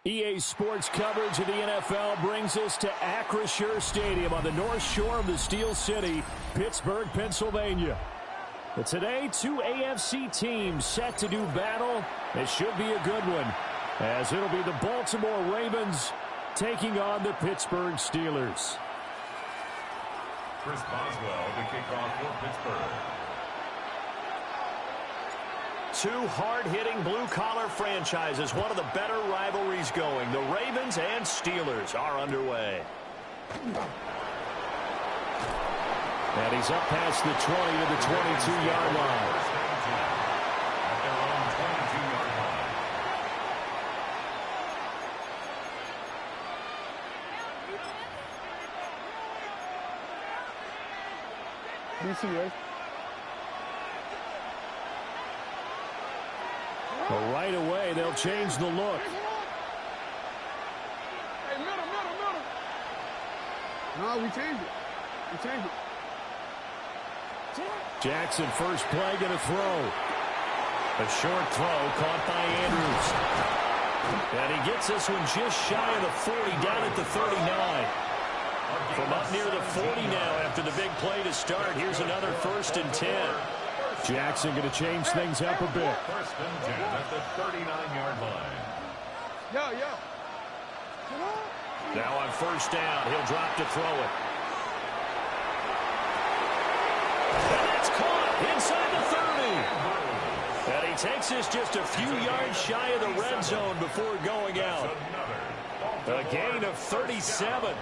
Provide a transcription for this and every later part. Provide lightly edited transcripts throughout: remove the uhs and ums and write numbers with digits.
EA Sports coverage of the NFL brings us to Acrisure Stadium on the north shore of the Steel City, Pittsburgh, Pennsylvania. But today, two AFC teams set to do battle. It should be a good one, as it'll be the Baltimore Ravens taking on the Pittsburgh Steelers. Chris Boswell to kick off for Pittsburgh. Two hard-hitting blue-collar franchises, one of the better rivalries going. The Ravens and Steelers are underway. And he's up past the 20 to the 22-yard line. At their own 22-yard line. DC, right? Well, right away, they'll change the look. Hey, middle. No, we changed it. Jackson, first play, going to throw. A short throw caught by Andrews. And he gets this one just shy of the 40, down at the 39. From up near the 40 now after the big play to start. Here's another 1st and 10. Jackson going to change things up a bit. 1st and 10 at the 39-yard line. Yeah. Now on 1st down, he'll drop to throw it. And that's caught inside the 30. And he takes this just a few yards shy of the red zone before going out. A gain of 37.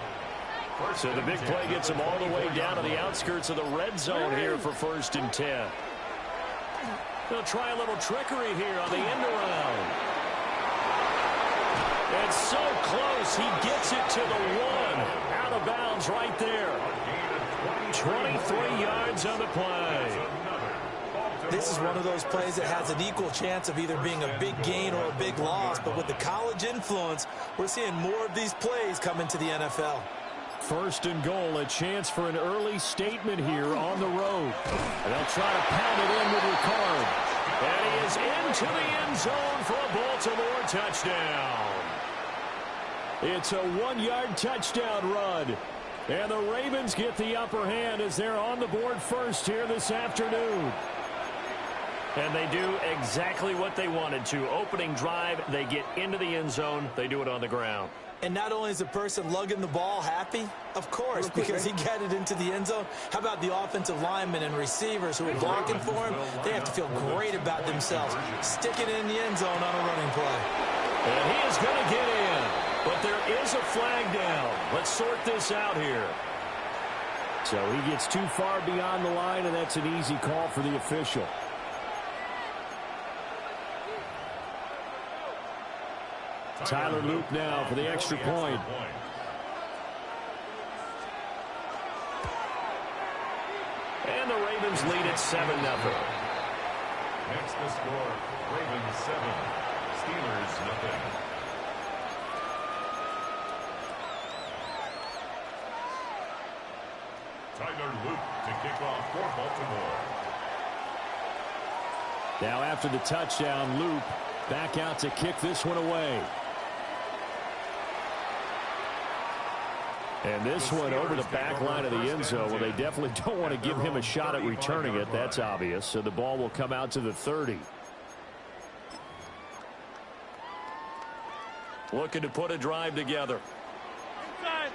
So the big play gets him all the way down to the outskirts of the red zone here for 1st and 10. They'll try a little trickery here on the end around. It's so close. He gets it to the 1. Out of bounds right there. 23 yards on the play. This is one of those plays that has an equal chance of either being a big gain or a big loss. But with the college influence, we're seeing more of these plays come into the NFL. 1st and goal, a chance for an early statement here on the road. And they'll try to pound it in with Ricard. And he is into the end zone for a Baltimore touchdown. It's a 1-yard touchdown run. And the Ravens get the upper hand as they're on the board first here this afternoon. And they do exactly what they wanted to. Opening drive, they get into the end zone. They do it on the ground. And not only is the person lugging the ball happy, of course, because he got it into the end zone. How about the offensive linemen and receivers who are blocking for him? They have to feel great about themselves. Sticking it in the end zone on a running play. And he is going to get in. But there is a flag down. Let's sort this out here. So he gets too far beyond the line, and that's an easy call for the official. Tyler Loop now for the extra point. And the Ravens lead at 7-0. Next the score, Ravens 7, Steelers nothing. Tyler Loop to kick off for Baltimore. Now after the touchdown, Loop back out to kick this one away. And this one over the back line of the end zone. Well, they definitely don't want to give him a shot at returning it. That's obvious. So the ball will come out to the 30. Looking to put a drive together. Inside.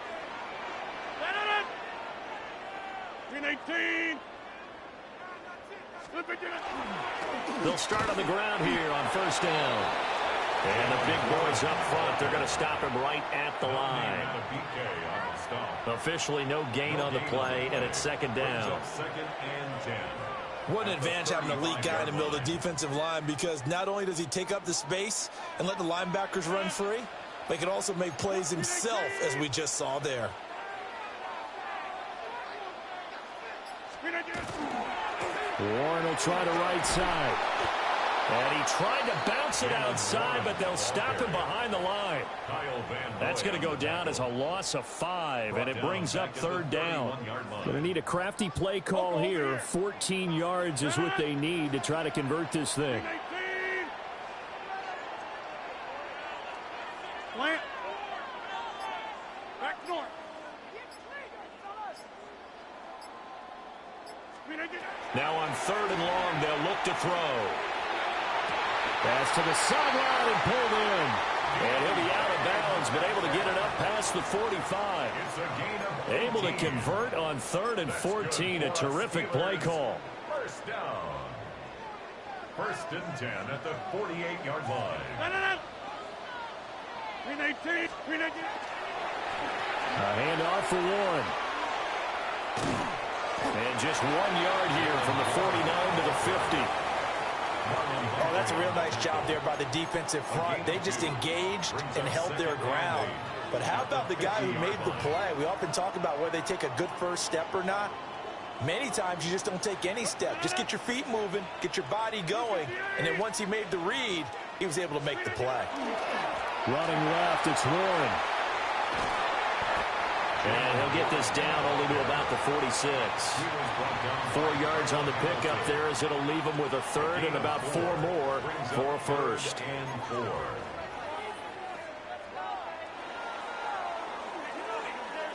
Green 18. They'll start on the ground here on 1st down. And the big boys up front, they're going to stop him right at the line. Officially no gain on the play, and it's 2nd down. 2nd and 10. What an advantage having a elite guy in the middle of the defensive line, because not only does he take up the space and let the linebackers run free, but he can also make plays himself, as we just saw there. Warren will try the right side. And he tried to bounce it outside, but they'll stop him behind the line. That's going to go down as a loss of 5, and it brings up 3rd down. Going to need a crafty play call here. 14 yards is what they need to try to convert this thing. Plant. Back north. Now on 3rd and long, they'll look to throw. Pass to the sideline and pulled in. And he'll be out of bounds, but able to get it up past the 45. Able to convert on 3rd and 14. A terrific play call. First down. 1st and 10 at the 48-yard line. A handoff for Warren. And just 1 yard here from the 49 to the 50. Oh, that's a real nice job there by the defensive front. They just engaged and held their ground. But how about the guy who made the play? We often talk about whether they take a good first step or not. Many times you just don't take any step. Just get your feet moving, get your body going, and then once he made the read, he was able to make the play. Running left, it's Warren. And he'll get this down only to about the 46. 4 yards on the pickup there as it'll leave him with a 3rd and about 4 more for a first.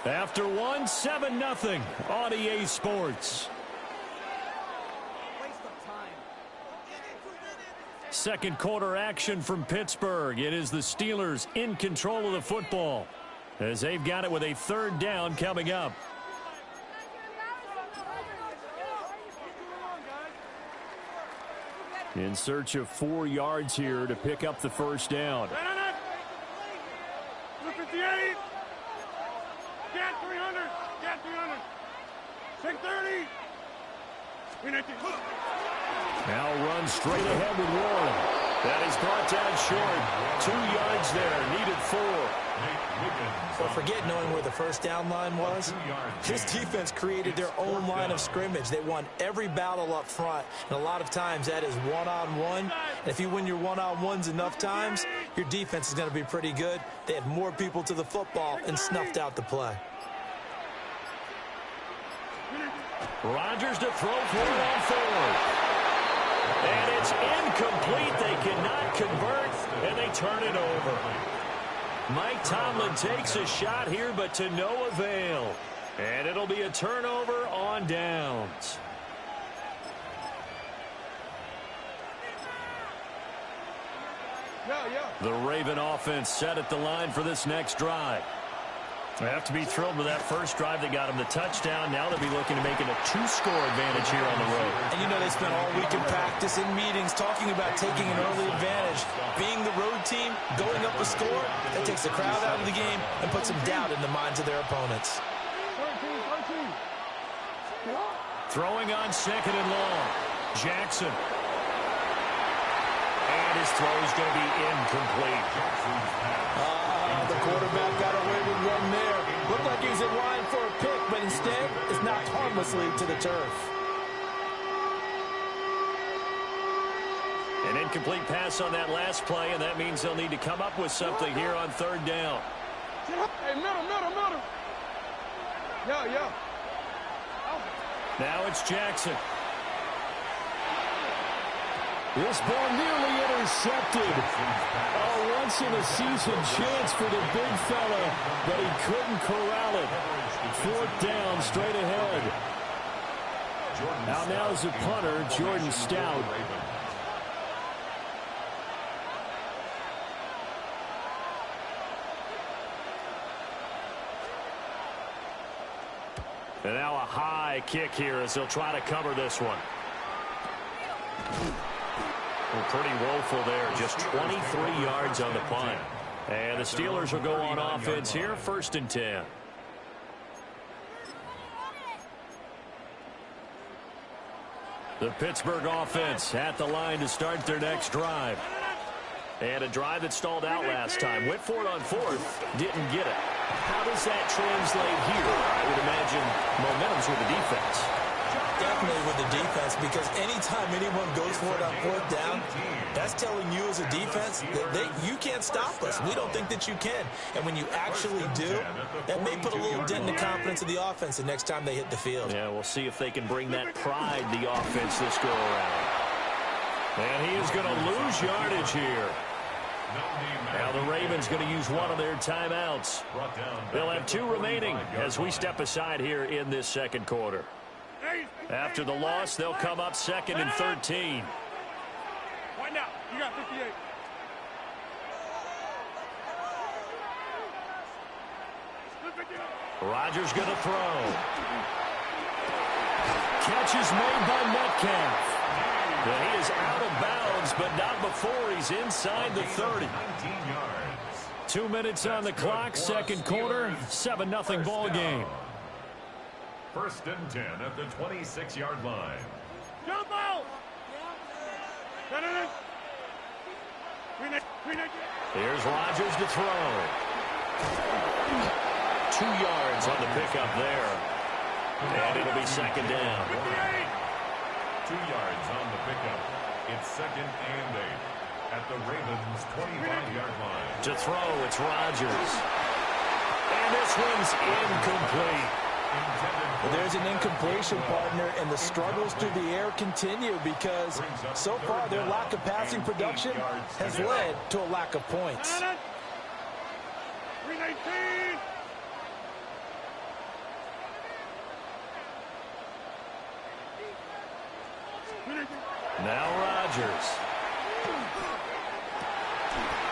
After 1, 7-0 on EA Sports. Second quarter action from Pittsburgh. It is the Steelers in control of the football, as they've got it with a 3rd down coming up. In search of 4 yards here to pick up the first down. 258. Get 300. Get 300. 630. Now run straight ahead with Warren. That is brought down short. 2 yards there. Needed 4. Well, forget knowing where the first down line was. This defense created their own line of scrimmage. They won every battle up front, and a lot of times that is one-on-one. And if you win your one-on-ones enough times, your defense is going to be pretty good. They had more people to the football and snuffed out the play. Rodgers to throw for it on 4th. And it's incomplete. They cannot convert, and they turn it over. Mike Tomlin takes a shot here, but to no avail. And it'll be a turnover on downs. The Raven offense set at the line for this next drive. They have to be thrilled with that first drive that got them the touchdown. Now they'll be looking to make it a 2-score advantage here on the road. And you know they spent all week in practice, in meetings, talking about taking an early advantage. Being the road team, going up a score, that takes the crowd out of the game and puts some doubt in the minds of their opponents. 13. Throwing on 2nd and long. Jackson. And his throw is going to be incomplete. The quarterback got away with one there. Looked like he was in line for a pick, but instead is knocked harmlessly to the turf. An incomplete pass on that last play, and that means they'll need to come up with something here on 3rd down. Hey, middle. Yeah. Now it's Jackson. This ball nearly intercepted. A once-in-a-season chance for the big fella, but he couldn't corral it. 4th down, straight ahead. Out now is the punter, Jordan Stout. And now a high kick here as they'll try to cover this one. Well, pretty woeful there. Just 23 yards on the punt. And the Steelers will go on offense here, 1st and 10. The Pittsburgh offense at the line to start their next drive. And a drive that stalled out last time. Went for it on 4th. Didn't get it. How does that translate here? I would imagine momentum's with the defense. Definitely with the defense, because anytime anyone goes for it on 4th down, that's telling you as a defense that you can't stop us. We don't think that you can. And when you actually do, that may put a little dent in the confidence of the offense the next time they hit the field. Yeah, we'll see if they can bring that pride the offense this go around. And he is going to lose yardage here. Now the Ravens going to use one of their timeouts. They'll have 2 remaining as we step aside here in this second quarter. After the loss, they'll come up 2nd and 13. Wind out. You got 58. Rodgers going to throw. Catch is made by Metcalf. And he is out of bounds, but not before he's inside the 30. 2 minutes on the clock, second quarter, 7-0 ball game. 1st and 10 at the 26-yard line. Jump out! Here's Rodgers to throw. 2 yards on the pickup there. And it'll be 2nd down. 2 yards on the pickup. It's 2nd and 8 at the Ravens' 25-yard line. To throw, it's Rodgers. And this one's incomplete. Well, there's an incompletion, partner, and the struggles through the air continue because so far their lack of passing production has led to a lack of points. 319. Now Rodgers.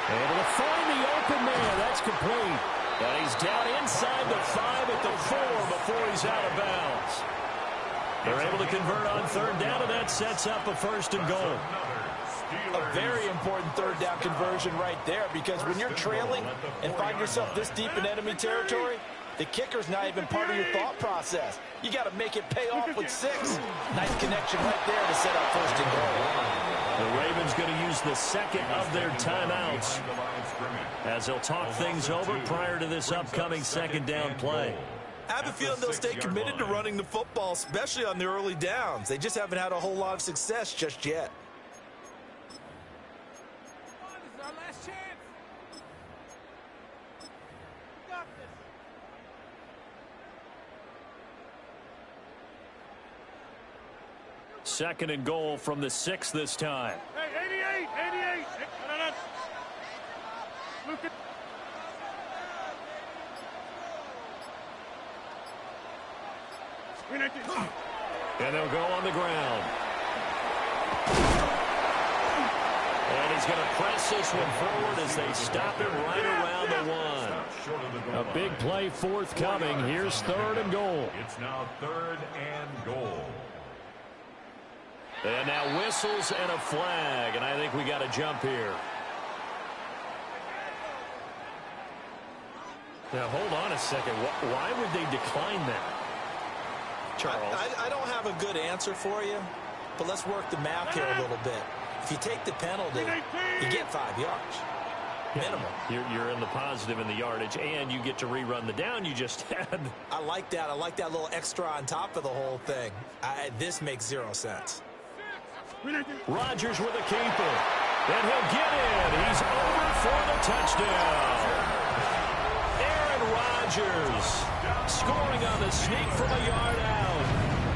Able to find the open man. That's complete. And he's down inside the 5 at the 4 before he's out of bounds. They're able to convert on 3rd down, and that sets up a 1st and goal. A very important 3rd down conversion right there because when you're trailing and find yourself this deep in enemy territory, the kicker's not even part of your thought process. You got to make it pay off with 6. Nice connection right there to set up 1st and goal. The Ravens going to use the 2nd of their timeouts as they'll talk things over prior to this upcoming 2nd down play. I have a feeling they'll stay committed to running the football, especially on the early downs. They just haven't had a whole lot of success just yet. This is our last chance. Got this. 2nd and goal from the 6 this time. Hey, 88. Look at. And they'll go on the ground. And he's going to press this one forward as they stop it right around the 1. A big play forthcoming. Here's 3rd and goal. It's now 3rd and goal. And now whistles and a flag, and I think we got a jump here. Now, hold on a second. Why would they decline that? Charles? I don't have a good answer for you, but let's work the math here a little bit. If you take the penalty, you get 5 yards. Minimum. You're in the positive in the yardage, and you get to rerun the down you just had. I like that. I like that little extra on top of the whole thing. This makes 0 sense. Rodgers with a keeper. And he'll get in. He's over for the touchdown. Aaron Rodgers scoring on the sneak from a yard out.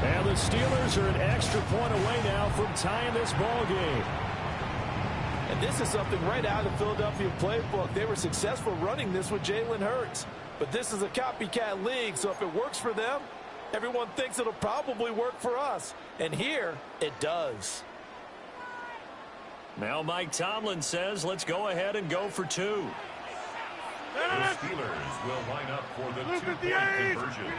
And the Steelers are an extra point away now from tying this ball game. And this is something right out of the Philadelphia playbook. They were successful running this with Jalen Hurts. But this is a copycat league, so if it works for them, everyone thinks it'll probably work for us. And here, it does. Now Mike Tomlin says, let's go ahead and go for 2. The Steelers will line up for the 2-point conversion.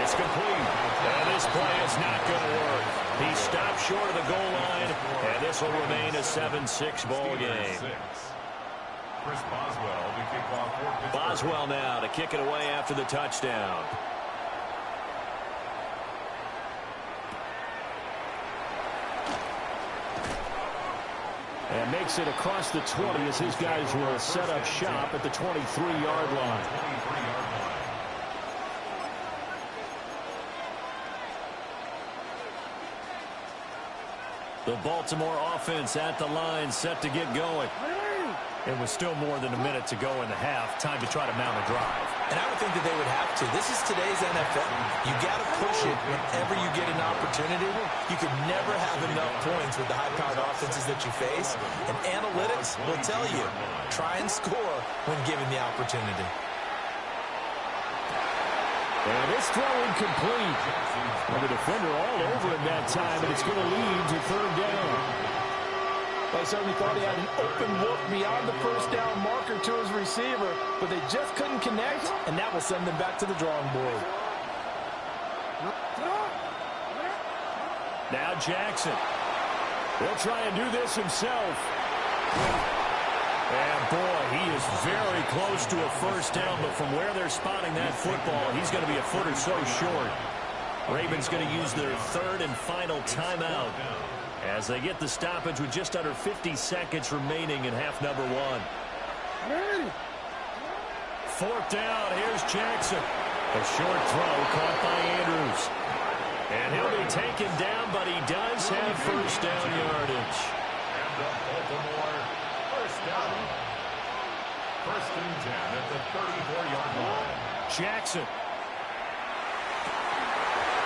It's complete. And this play is not going to work. He stopped short of the goal line, and this will remain a 7-6 ball game. Chris Boswell to kick off for Pittsburgh. Boswell now to kick it away after the touchdown. And makes it across the 20 as his guys will set up shop at the 23-yard line. The Baltimore offense at the line, set to get going. And with still more than a minute to go in the half, time to try to mount a drive. And I would think that they would have to. This is today's NFL. You got to push it whenever you get an opportunity. You can never have enough points with the high-powered offenses that you face. And analytics will tell you, try and score when given the opportunity. And it's throw incomplete. And the defender all over him that time, and it's going to lead to third down. They certainly thought he had an open look beyond the first down marker to his receiver, but they just couldn't connect, and that will send them back to the drawing board. Now Jackson. He'll try and do this himself. And, boy, he is very close to a first down, but from where they're spotting that football, he's going to be a foot or so short. Ravens going to use their third and final timeout as they get the stoppage with just under 50 seconds remaining in half number one. Fourth down, here's Jackson. A short throw caught by Andrews. And he'll be taken down, but he does have first down yardage. And the Baltimore first down. First and 10 at the 34-yard line. Jackson.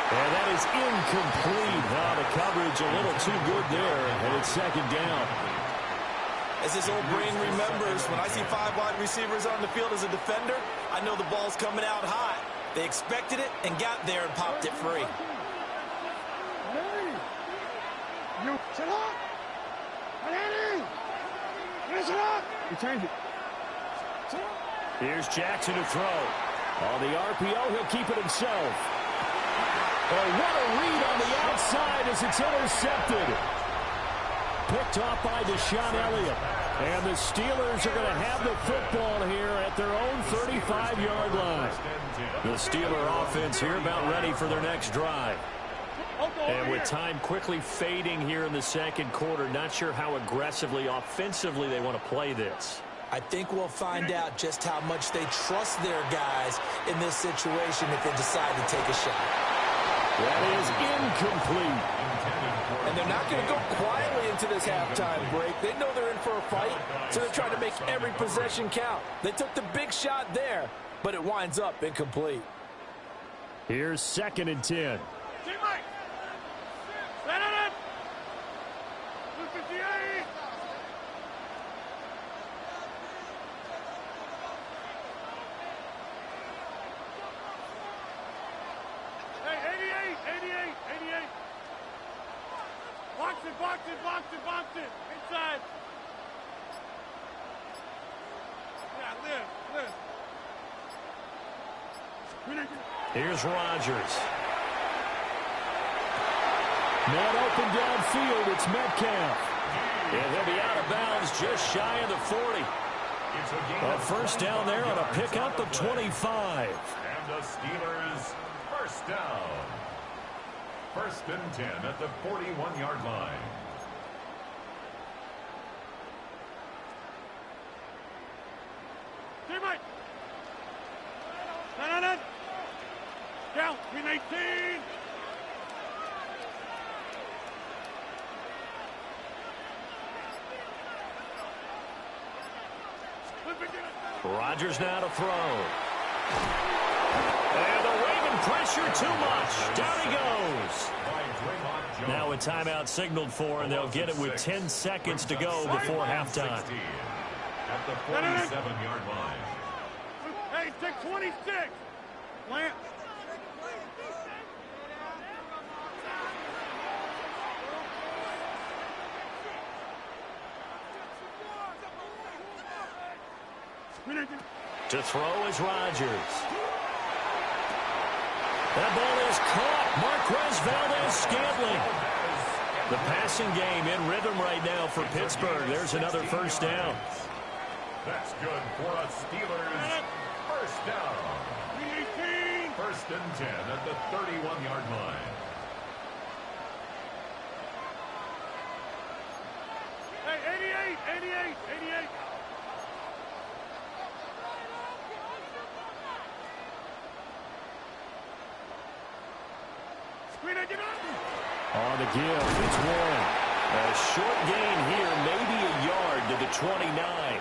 And that is incomplete. Now the coverage a little too good there, and it's second down. As this old brain remembers, when I see 5 wide receivers on the field as a defender, I know the ball's coming out hot. They expected it and got there and popped it free. You sit up. You change it. Here's Jackson to throw. On the RPO, he'll keep it himself. Oh, what a read on the outside as it's intercepted. Picked off by Deshaun Elliott. And the Steelers are going to have the football here at their own 35-yard line. The Steeler offense here about ready for their next drive. And with time quickly fading here in the second quarter, not sure how aggressively, offensively they want to play this. I think we'll find out just how much they trust their guys in this situation if they decide to take a shot. That is incomplete. And they're not going to go quietly into this halftime break. They know they're in for a fight, so they're trying to make every possession count. They took the big shot there, but it winds up incomplete. Here's second and 10. Box it. Inside. Yeah, live. Here's Rodgers. Man open downfield. It's Metcalf. And he'll be out of bounds just shy of the 40. A first down there on a pickup of 25. And the Steelers first down. First and 10 at the 41-yard line. Teammate. No. Down. Win 18. Rodgers now to throw. And the Raven pressure too much. Down he goes. Now a timeout signaled for, and they'll get it with 10 seconds to go before halftime. At the 47-yard line. Hey, take 26. Plant. To throw is Rodgers. That ball is caught. Marquez Valdes-Scantling. The passing game in rhythm right now for Pittsburgh. There's another first down. That's good for a Steelers first down. First and 10 at the 31-yard line. Hey, 88. On the give, it's Warren. A short gain here, maybe a yard to the 29.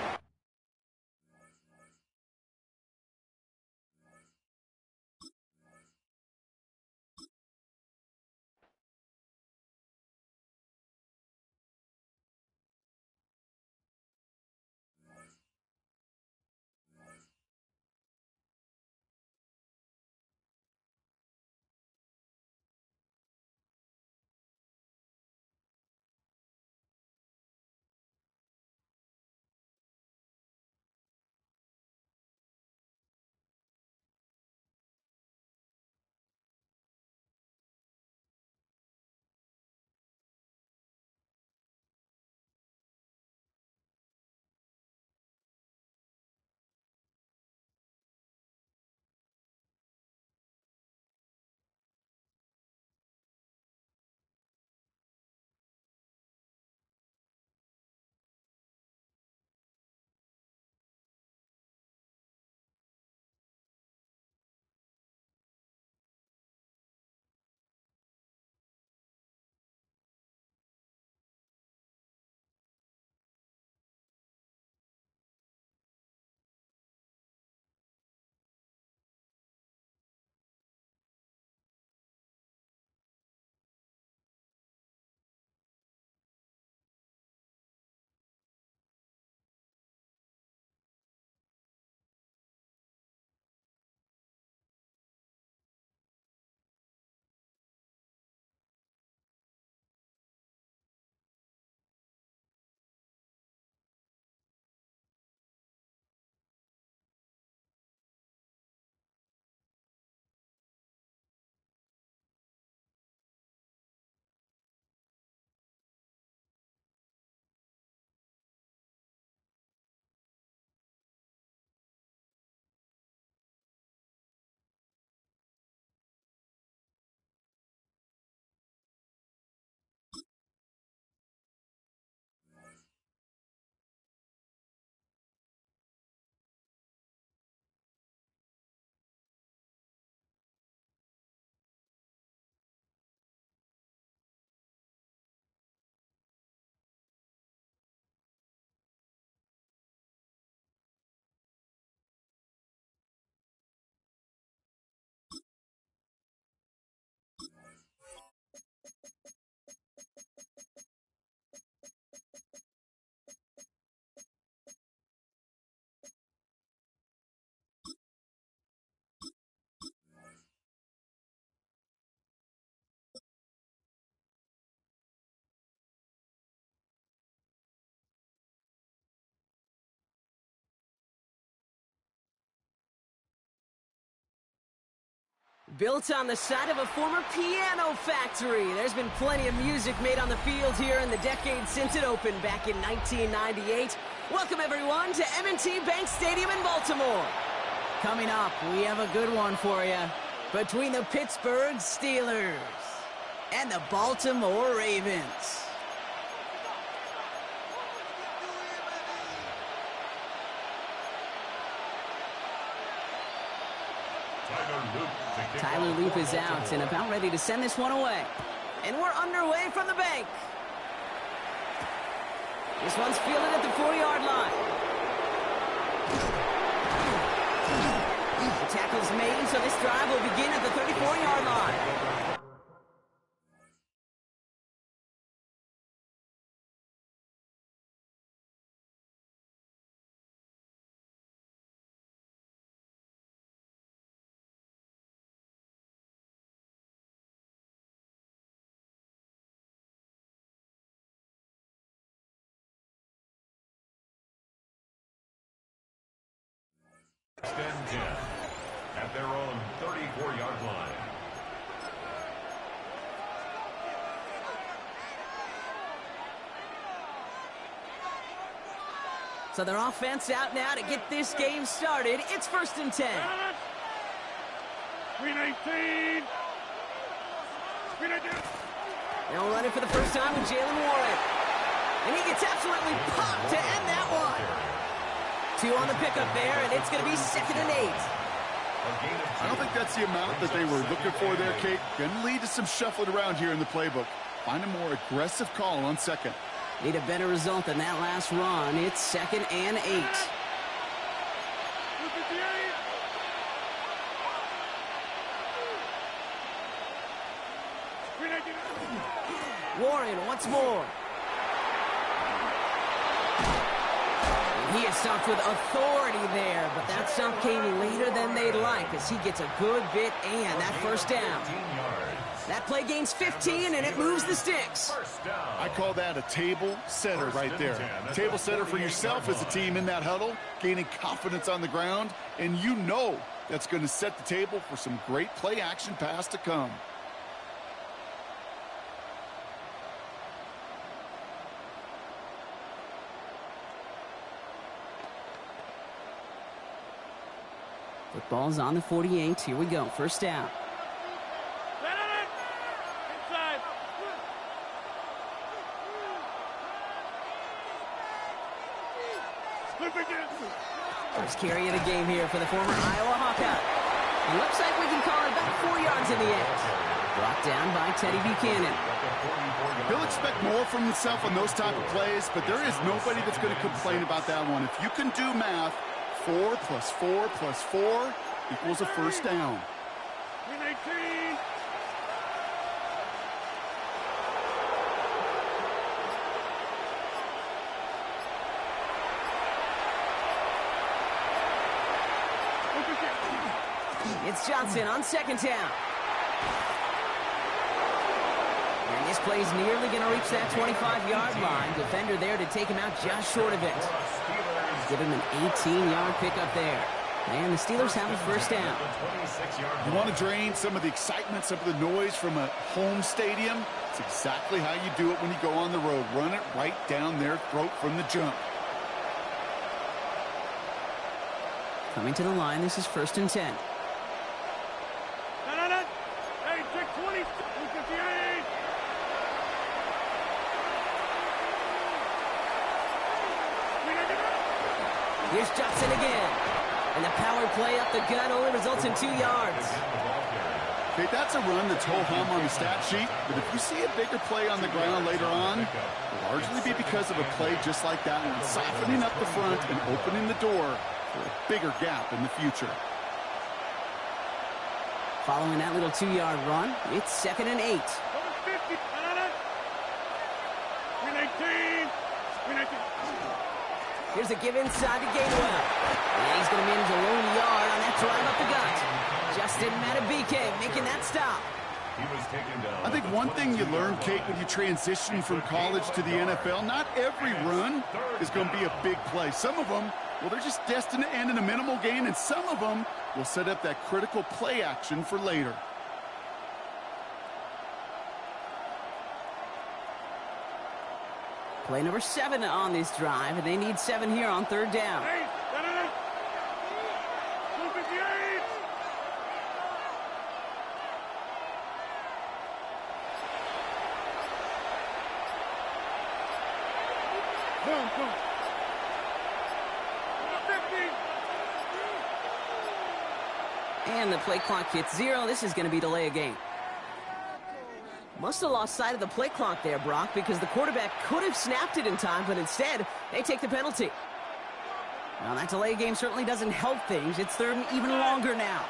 Built on the site of a former piano factory, there's been plenty of music made on the field here in the decade since it opened back in 1998. Welcome, everyone, to M&T Bank Stadium in Baltimore. Coming up, we have a good one for you. Between the Pittsburgh Steelers and the Baltimore Ravens. Tyler Loop is out and about ready to send this one away. And we're underway from the bank. This one's fielded at the 4-yard line. The tackle's made, so this drive will begin at the 34-yard line. Extend 10 at their own 34-yard line. So their offense out now to get this game started. It's 1st and 10. Green 18. Green 18. They'll run it for the first time with Jalen Warren. And he gets absolutely popped to end that one. 2 on the pickup there, and it's going to be 2nd and 8. I don't think that's the amount that they were looking for there, Kate. Going to lead to some shuffling around here in the playbook. Find a more aggressive call on 2nd. Need a better result than that last run. It's 2nd and 8. Warren once more. He is stopped with authority there, but that stop came later than they'd like as he gets a good bit and that first down. That play gains 15, and it moves the sticks. I call that a table setter right there. Table setter for yourself as a team in that huddle, gaining confidence on the ground, and you know that's going to set the table for some great play action pass to come. Football's on the 48. Here we go. First down. Inside. First carry of the game here for the former Iowa Hawkeye. It looks like we can call it about 4 yards in the end. Brought down by Teddy Buchanan. He'll expect more from himself on those type of plays, but there is nobody that's going to complain about that one. If you can do math, 4 plus 4 plus 4 equals a first down. 18. It's Johnson on 2nd down. And this play's nearly going to reach that 25-yard line. Defender there to take him out just short of it. Give him an 18-yard pickup there. And the Steelers have a first down. You want to drain some of the excitement, some of the noise from a home stadium? It's exactly how you do it when you go on the road. Run it right down their throat from the jump. Coming to the line, this is 1st and 10. Hey, check 20. 58. Here's Johnson again. And the power play up the gut only results in 2 yards. Okay, that's a run that's ho-hum on the stat sheet, but if you see a bigger play on the ground later on, it'll largely be because of a play just like that one, softening up the front and opening the door for a bigger gap in the future. Following that little 2-yard run, it's 2nd and 8. 50. 18. Here's a give inside to Gainwell. And he's going to manage a lone yard on that drive up the gut. Justin Matabike making that stop. I think one thing you learn, Kate, when you transition from college to the NFL, not every run is going to be a big play. Some of them, well, they're just destined to end in a minimal gain, and some of them will set up that critical play action for later. Play number 7 on this drive, and they need 7 here on third down. And the play clock hits 0. This is going to be delay a game. Must have lost sight of the play clock there, Brock, because the quarterback could have snapped it in time, but instead, they take the penalty. Now, that delay game certainly doesn't help things. It's third and even longer now.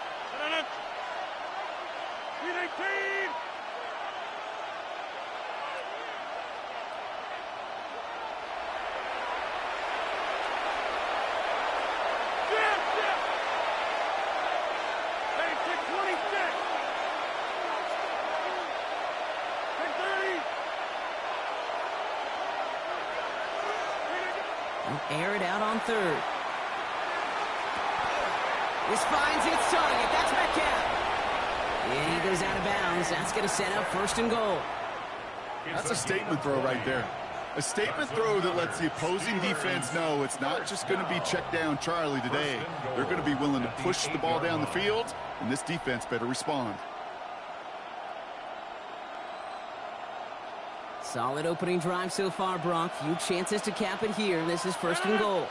Air it out on third. This finds its target. That's Metcalf. And he goes out of bounds. That's going to set up first and goal. That's a statement throw right there. A statement throw that lets the opposing defense know it's not just going to be check down Charlie today. They're going to be willing to push the ball down the field, and this defense better respond. Solid opening drive so far, Brock. Few chances to cap it here. This is first and goal.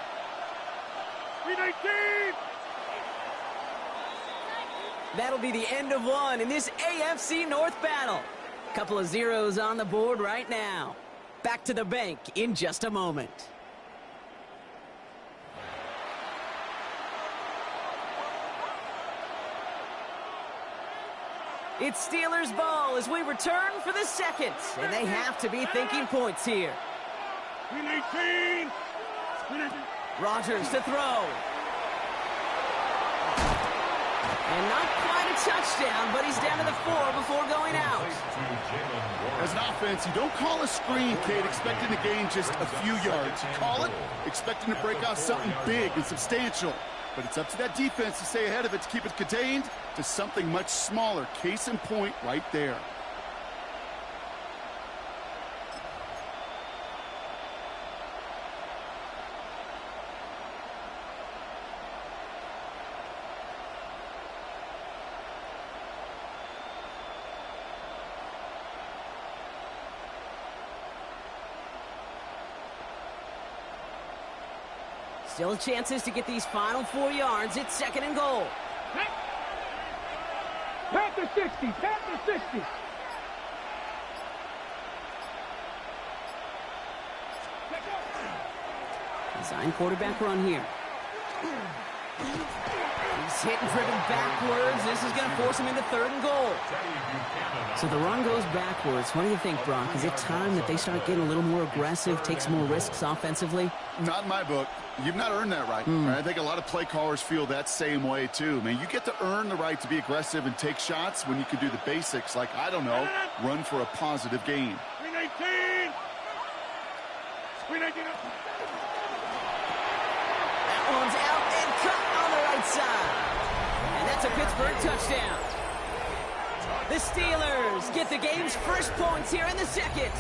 That'll be the end of one in this AFC North battle. Couple of zeros on the board right now. Back to the bank in just a moment. It's Steelers ball as we return for the second, and they have to be thinking points here. Rodgers to throw. And not quite a touchdown, but he's down to the 4 before going out. As an offense, you don't call a screen, Kate, expecting to gain just a few yards. You call it expecting to break out something big and substantial. But it's up to that defense to stay ahead of it, to keep it contained to something much smaller. Case in point right there. Still chances to get these final 4 yards. It's second and goal. Panther 60, Panther 60. Design quarterback run here. He's hit and driven backwards. This is going to force him into third and goal. So the run goes backwards. What do you think, Brock? Is it time that they start getting a little more aggressive, take some more risks offensively? Not in my book. You've not earned that right. I think a lot of play callers feel that same way, too. Man, you get to earn the right to be aggressive and take shots when you can do the basics, like, I don't know, run for a positive gain. 319. 319. That one's out and cut on the right side. And that's a Pittsburgh touchdown. The Steelers get the game's first points here in the second.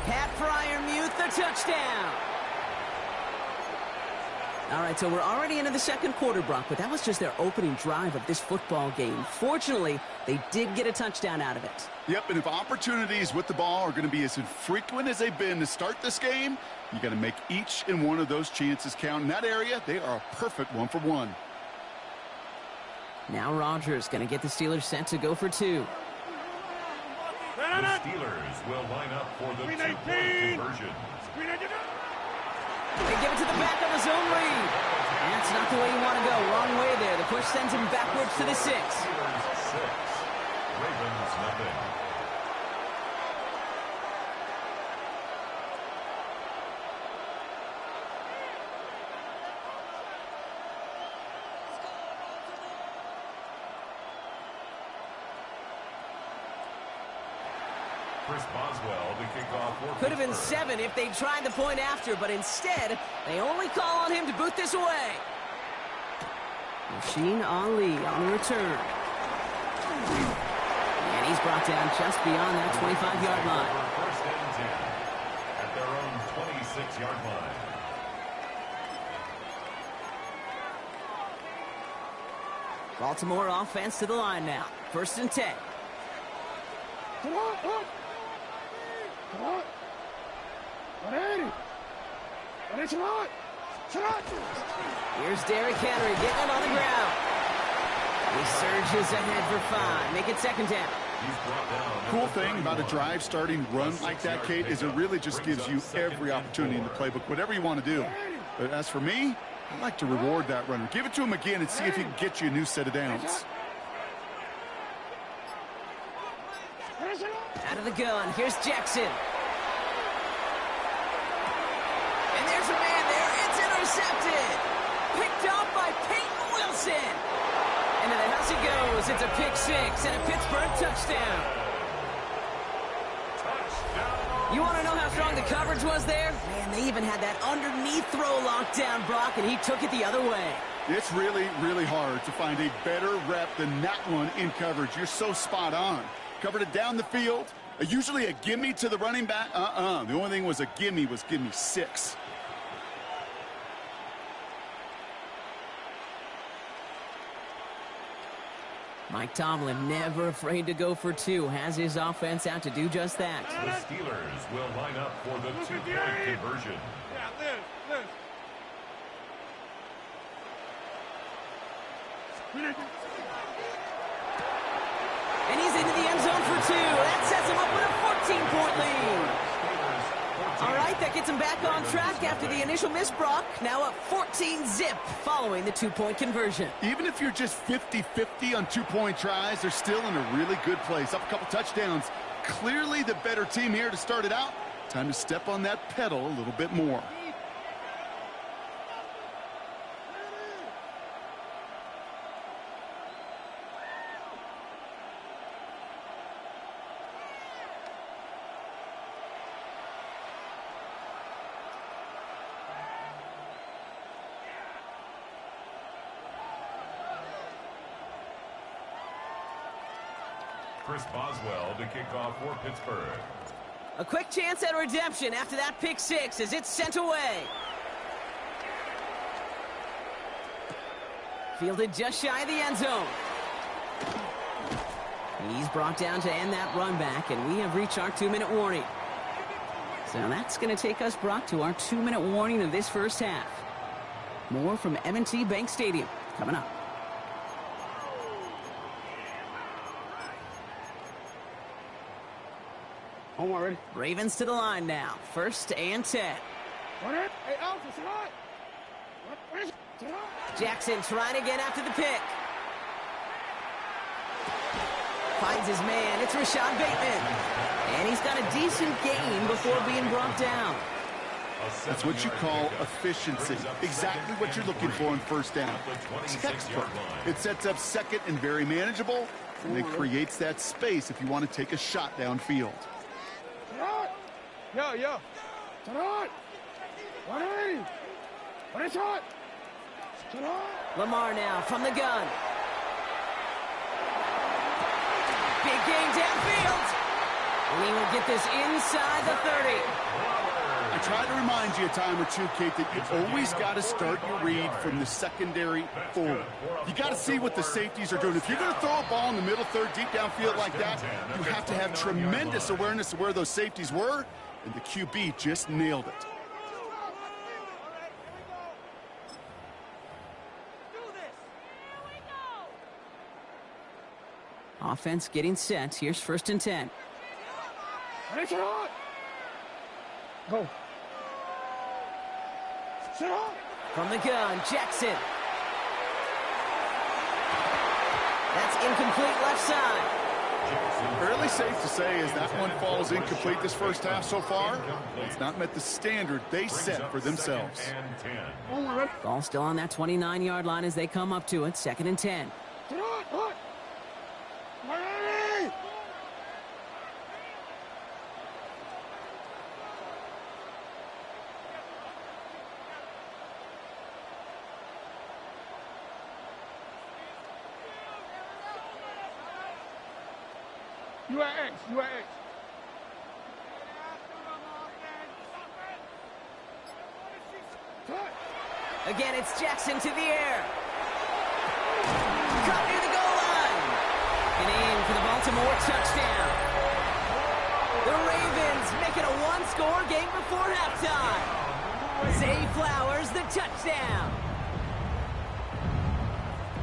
Pat Fryermuth, the touchdown. All right, so we're already into the second quarter, Brock, but that was just their opening drive of this football game. Fortunately, they did get a touchdown out of it. Yep, and if opportunities with the ball are going to be as infrequent as they've been to start this game, you got to make each and one of those chances count. In that area, they are a perfect 1-for-1. Now Rodgers going to get the Steelers set to go for 2. The Steelers will line up for the 2-point conversion. They give it to the back of his own read. That's not the way you want to go. Wrong way there. The push sends him backwards to the 6. Steelers 6. Ravens nothing. Chris Boswell to kick off for Could have been Pittsburgh. 7 if they tried the point after, but instead, they only call on him to boot this away. Rasheen Ali on the return. And he's brought down just beyond that 25-yard line. First and 10 at their own 26-yard line. Baltimore offense to the line now. 1st and 10. Here's Derrick Henry getting it on the ground. He surges ahead for 5. Make it 2nd down. Cool thing about a drive starting run like that, Kate, is it really just gives you every opportunity in the playbook, whatever you want to do. But as for me, I like to reward that runner. Give it to him again and see if he can get you a new set of downs. Out of the gun, here's Jackson. And there's a man there. It's intercepted. Picked off by Peyton Wilson. And to the house he goes. It's a pick 6 and a Pittsburgh touchdown. You want to know how strong the coverage was there? Man, they even had that underneath throw locked down, Brock, and he took it the other way. It's really, really hard to find a better rep than that one in coverage. You're so spot on. Covered it down the field. Usually a gimme to the running back. The only thing was a gimme 6. Mike Tomlin never afraid to go for 2. Has his offense out to do just that. The Steelers will line up for the 2-point conversion. And he's into the end zone for 2. That sets him up with a 14-point lead. All right, that gets him back on track after the initial miss, Brock. Now up 14-zip following the 2-point conversion. Even if you're just 50-50 on 2-point tries, they're still in a really good place. Up a couple touchdowns. Clearly the better team here to start it out. Time to step on that pedal a little bit more. Chris Boswell to kick off for Pittsburgh. A quick chance at redemption after that pick 6 as it's sent away. Fielded just shy of the end zone. He's brought down to end that run back, and we have reached our 2-minute warning. So that's going to take us, Brock, to our 2-minute warning of this first half. More from M&T Bank Stadium coming up. Ready? Ravens to the line now. 1st and 10. Jackson trying again after the pick. Finds his man. It's Rashad Bateman. And he's got a decent gain before being brought down. That's what you call efficiency. Exactly what you're looking for in first down. Textbook. It sets up 2nd and very manageable, and it creates that space if you want to take a shot downfield. Yo. Lamar now from the gun. Big gain downfield. And he will get this inside the 30. I try to remind you a time or two, Kate, that you always got to start your read from the secondary forward. You got to see what the safeties are doing. If you're going to throw a ball in the middle third, deep downfield like that, you have to have tremendous awareness of where those safeties were, and the QB just nailed it. Offense getting set. Here's 1st and 10. Go. From the gun, Jackson. That's incomplete left side. Fairly safe to say as that one falls incomplete this first half so far. It's not met the standard they set for themselves. Ball still on that 29-yard line as they come up to it. 2nd and 10. UAX. 2 Again, it's Jackson to the air. Caught near the goal line. And in for the Baltimore touchdown. The Ravens make it a one-score game before halftime. Zay Flowers, the touchdown.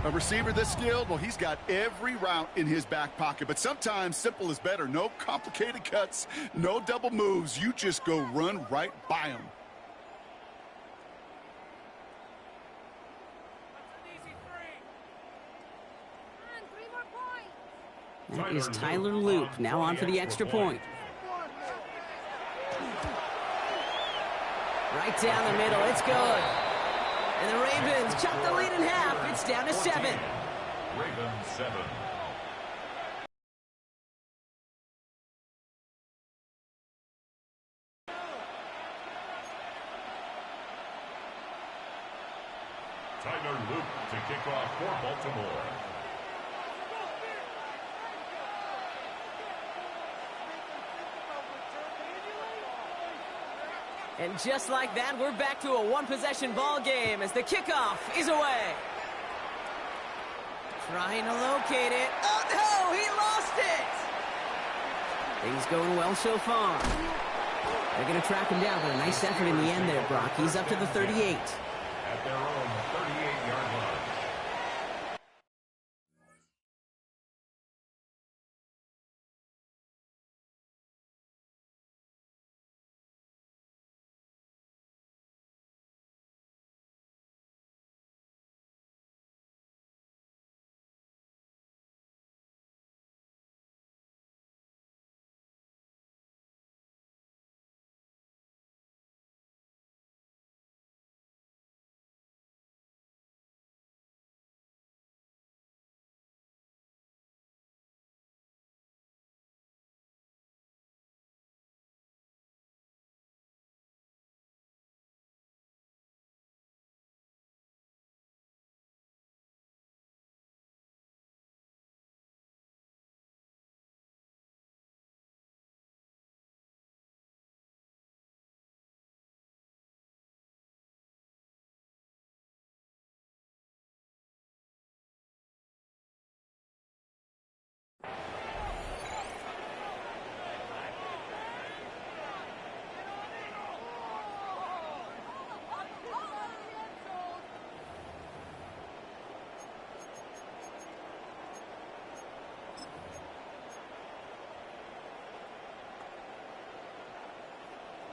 A receiver this skilled, well, he's got every route in his back pocket. But sometimes simple is better. No complicated cuts, no double moves. You just go run right by him. That is Tyler Loop, now on for the extra point. Right down the middle, it's good. And the Ravens chop the lead in half. It's down to 7. Ravens 7. Tyler Luke to kick off for Baltimore. And just like that, we're back to a one-possession ball game as the kickoff is away. Trying to locate it. Oh, no, he lost it. Things going well so far. They're going to track him down, but a nice effort in the end there, Brock. He's up to the 38. At their own 38-yard line.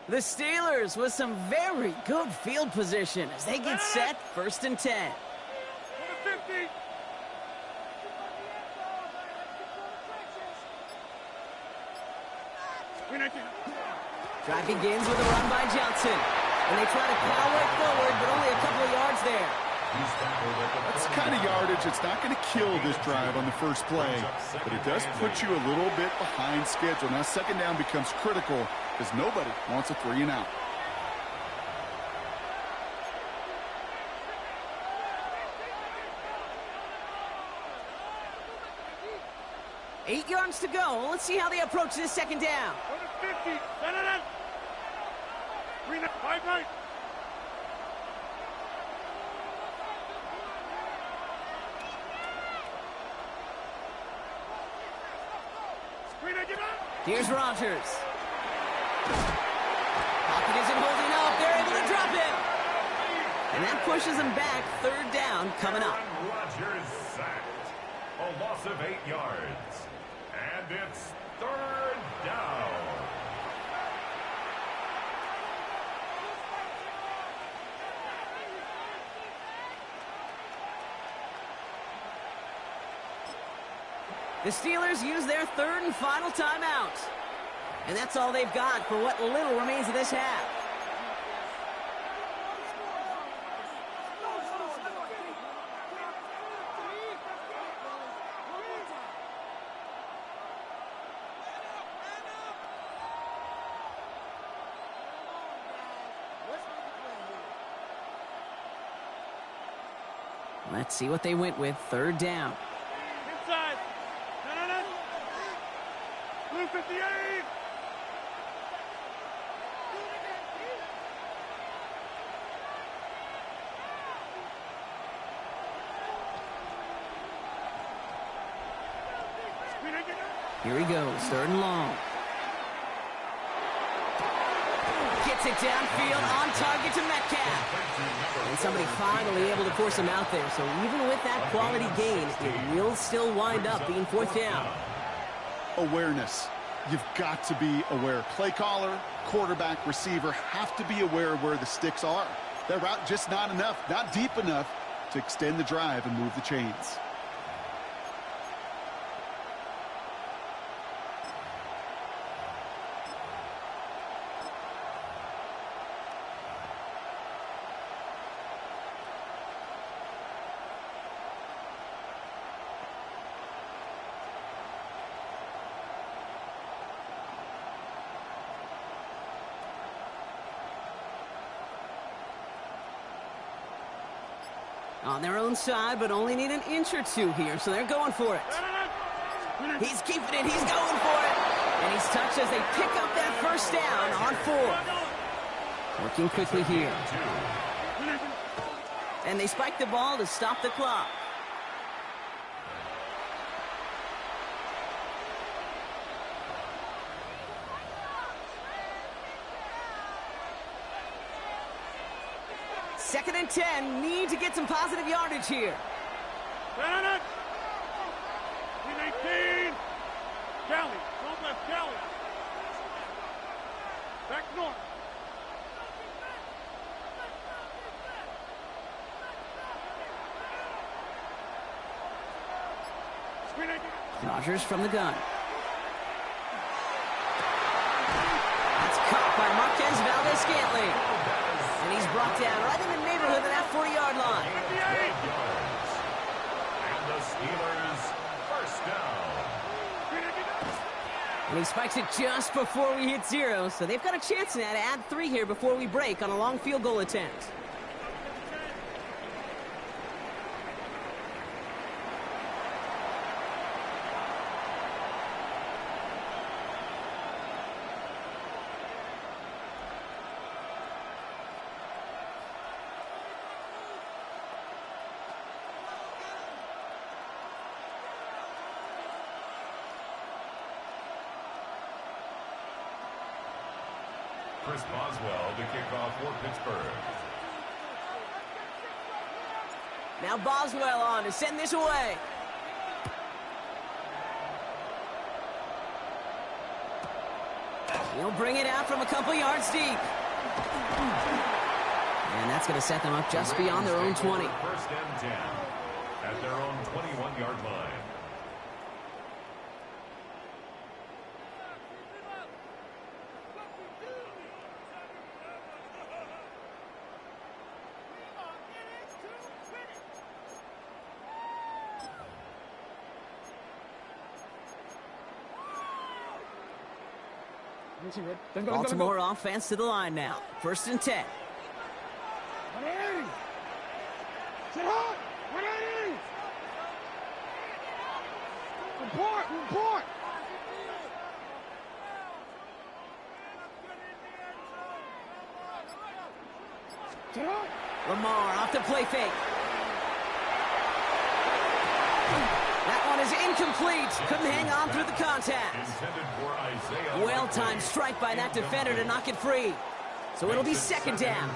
The Steelers with some very good field position as they get set, 1st and 10. Drive begins with a run by Johnson. And they try to plow right forward, but only a couple of yards there. That's the kind of yardage that's not going to kill this drive on the first play, but it does put you a little bit behind schedule. Now 2nd down becomes critical because nobody wants a 3-and-out. Eight yards to go. Let's see how they approach this 2nd down. 50. 5-9. Here's Rodgers. Pocket isn't holding up. They're able to drop him. And that pushes him back. 3rd down coming up. Rodgers sacked. A loss of 8 yards. And it's 3rd down. The Steelers use their 3rd and final timeout. And that's all they've got for what little remains of this half. Let's see what they went with. 3rd down. Inside. Blue 58. Here he goes, 3rd and long. Gets it downfield, on target to Metcalf. And somebody finally able to force him out there. So even with that quality gain, it will still wind up being 4th down. Awareness. You've got to be aware. Play caller, quarterback, receiver have to be aware of where the sticks are. That route just not enough, not deep enough to extend the drive and move the chains. On their own side, but only need an inch or two here, so they're going for it. He's keeping it, he's going for it. And he's touched as they pick up that 1st down on 4. Working quickly here. And they spike the ball to stop the clock. Second and 10, need to get some positive yardage here. 18. Kelly, don't left Kelly. Back north. Rodgers from the gun. That's caught by Marquez Valdez-Scantling. And he's brought down right in the neighborhood of that 40-yard line. And the Steelers, 1st down. And he spikes it just before we hit 0, so they've got a chance now to add 3 here before we break on a long field goal attempt. Chris Boswell to kick off for Pittsburgh. Now Boswell on to send this away. He'll bring it out from a couple yards deep. And that's going to set them up just beyond their own 20. 1st and 10 at their own 21-yard line. Baltimore offense to the line now. 1st and 10. 180. Sit hot. 180. Report. Sit hot. Lamar off the play fake. That one is incomplete. Couldn't hang on through the contact. Well-timed strike by that defender to knock it free. So it'll be 2nd down.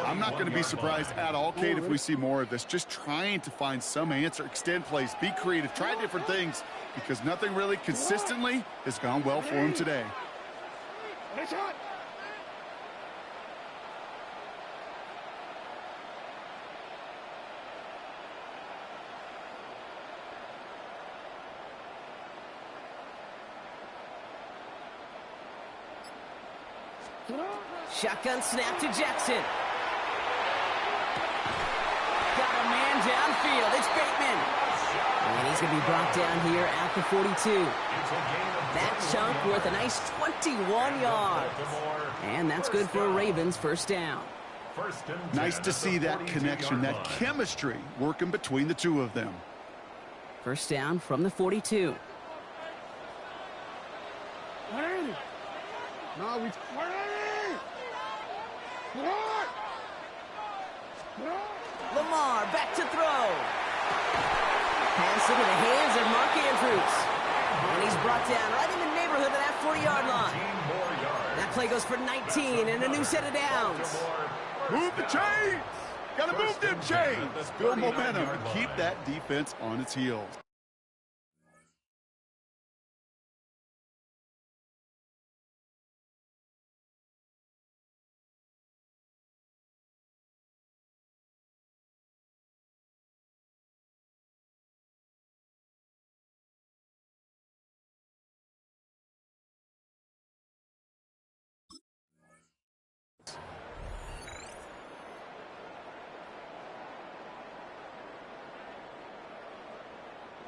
I'm not going to be surprised at all, Kate, if we see more of this. Just trying to find some answer, extend plays, be creative, try different things, because nothing really consistently has gone well for him today. Shotgun snap to Jackson. Got a man downfield. It's Bateman. And he's going to be brought down here at the 42. That chunk worth a nice 21 yards. And that's good for a Ravens 1st down. Nice to see that connection, that chemistry working between the two of them. 1st down from the 42. No, we... Lamar back to throw. Pass into the hands of Mark Andrews. And he's brought down right in the neighborhood of that 40-yard line. That play goes for 19 and a new set of downs. Move the chains! Gotta move them chains! Build momentum and keep that defense on its heels.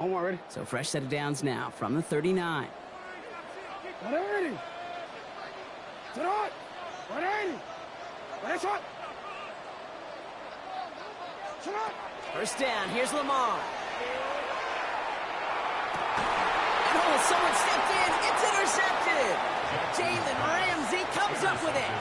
Omar, ready? So fresh set of downs now from the 39. 180. Sit on. 180. Ready, shot. Sit on. First down, here's Lamar. And oh, someone stepped in. It's intercepted. Jalen Ramsey comes up with it.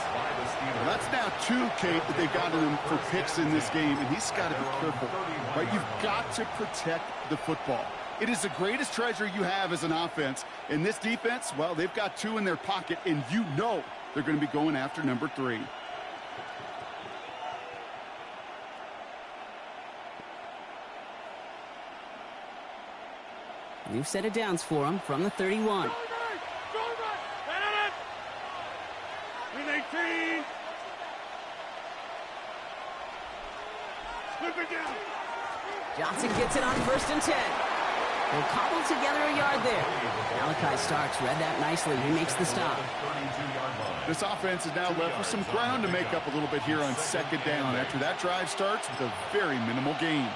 Well, that's now 2, Kate, that they've gotten him for picks in this game, and he's got to be careful. Right? You've got to protect the football. It is the greatest treasure you have as an offense. And this defense, well, they've got 2 in their pocket, and you know they're going to be going after number 3. New set of downs for him from the 31. 18. Johnson gets it on first and 10. They'll cobble together a yard there. Malachi Starks read that nicely. He makes the stop. This offense is now left with some ground to make up a little bit here on second down after that drive starts with a very minimal gain.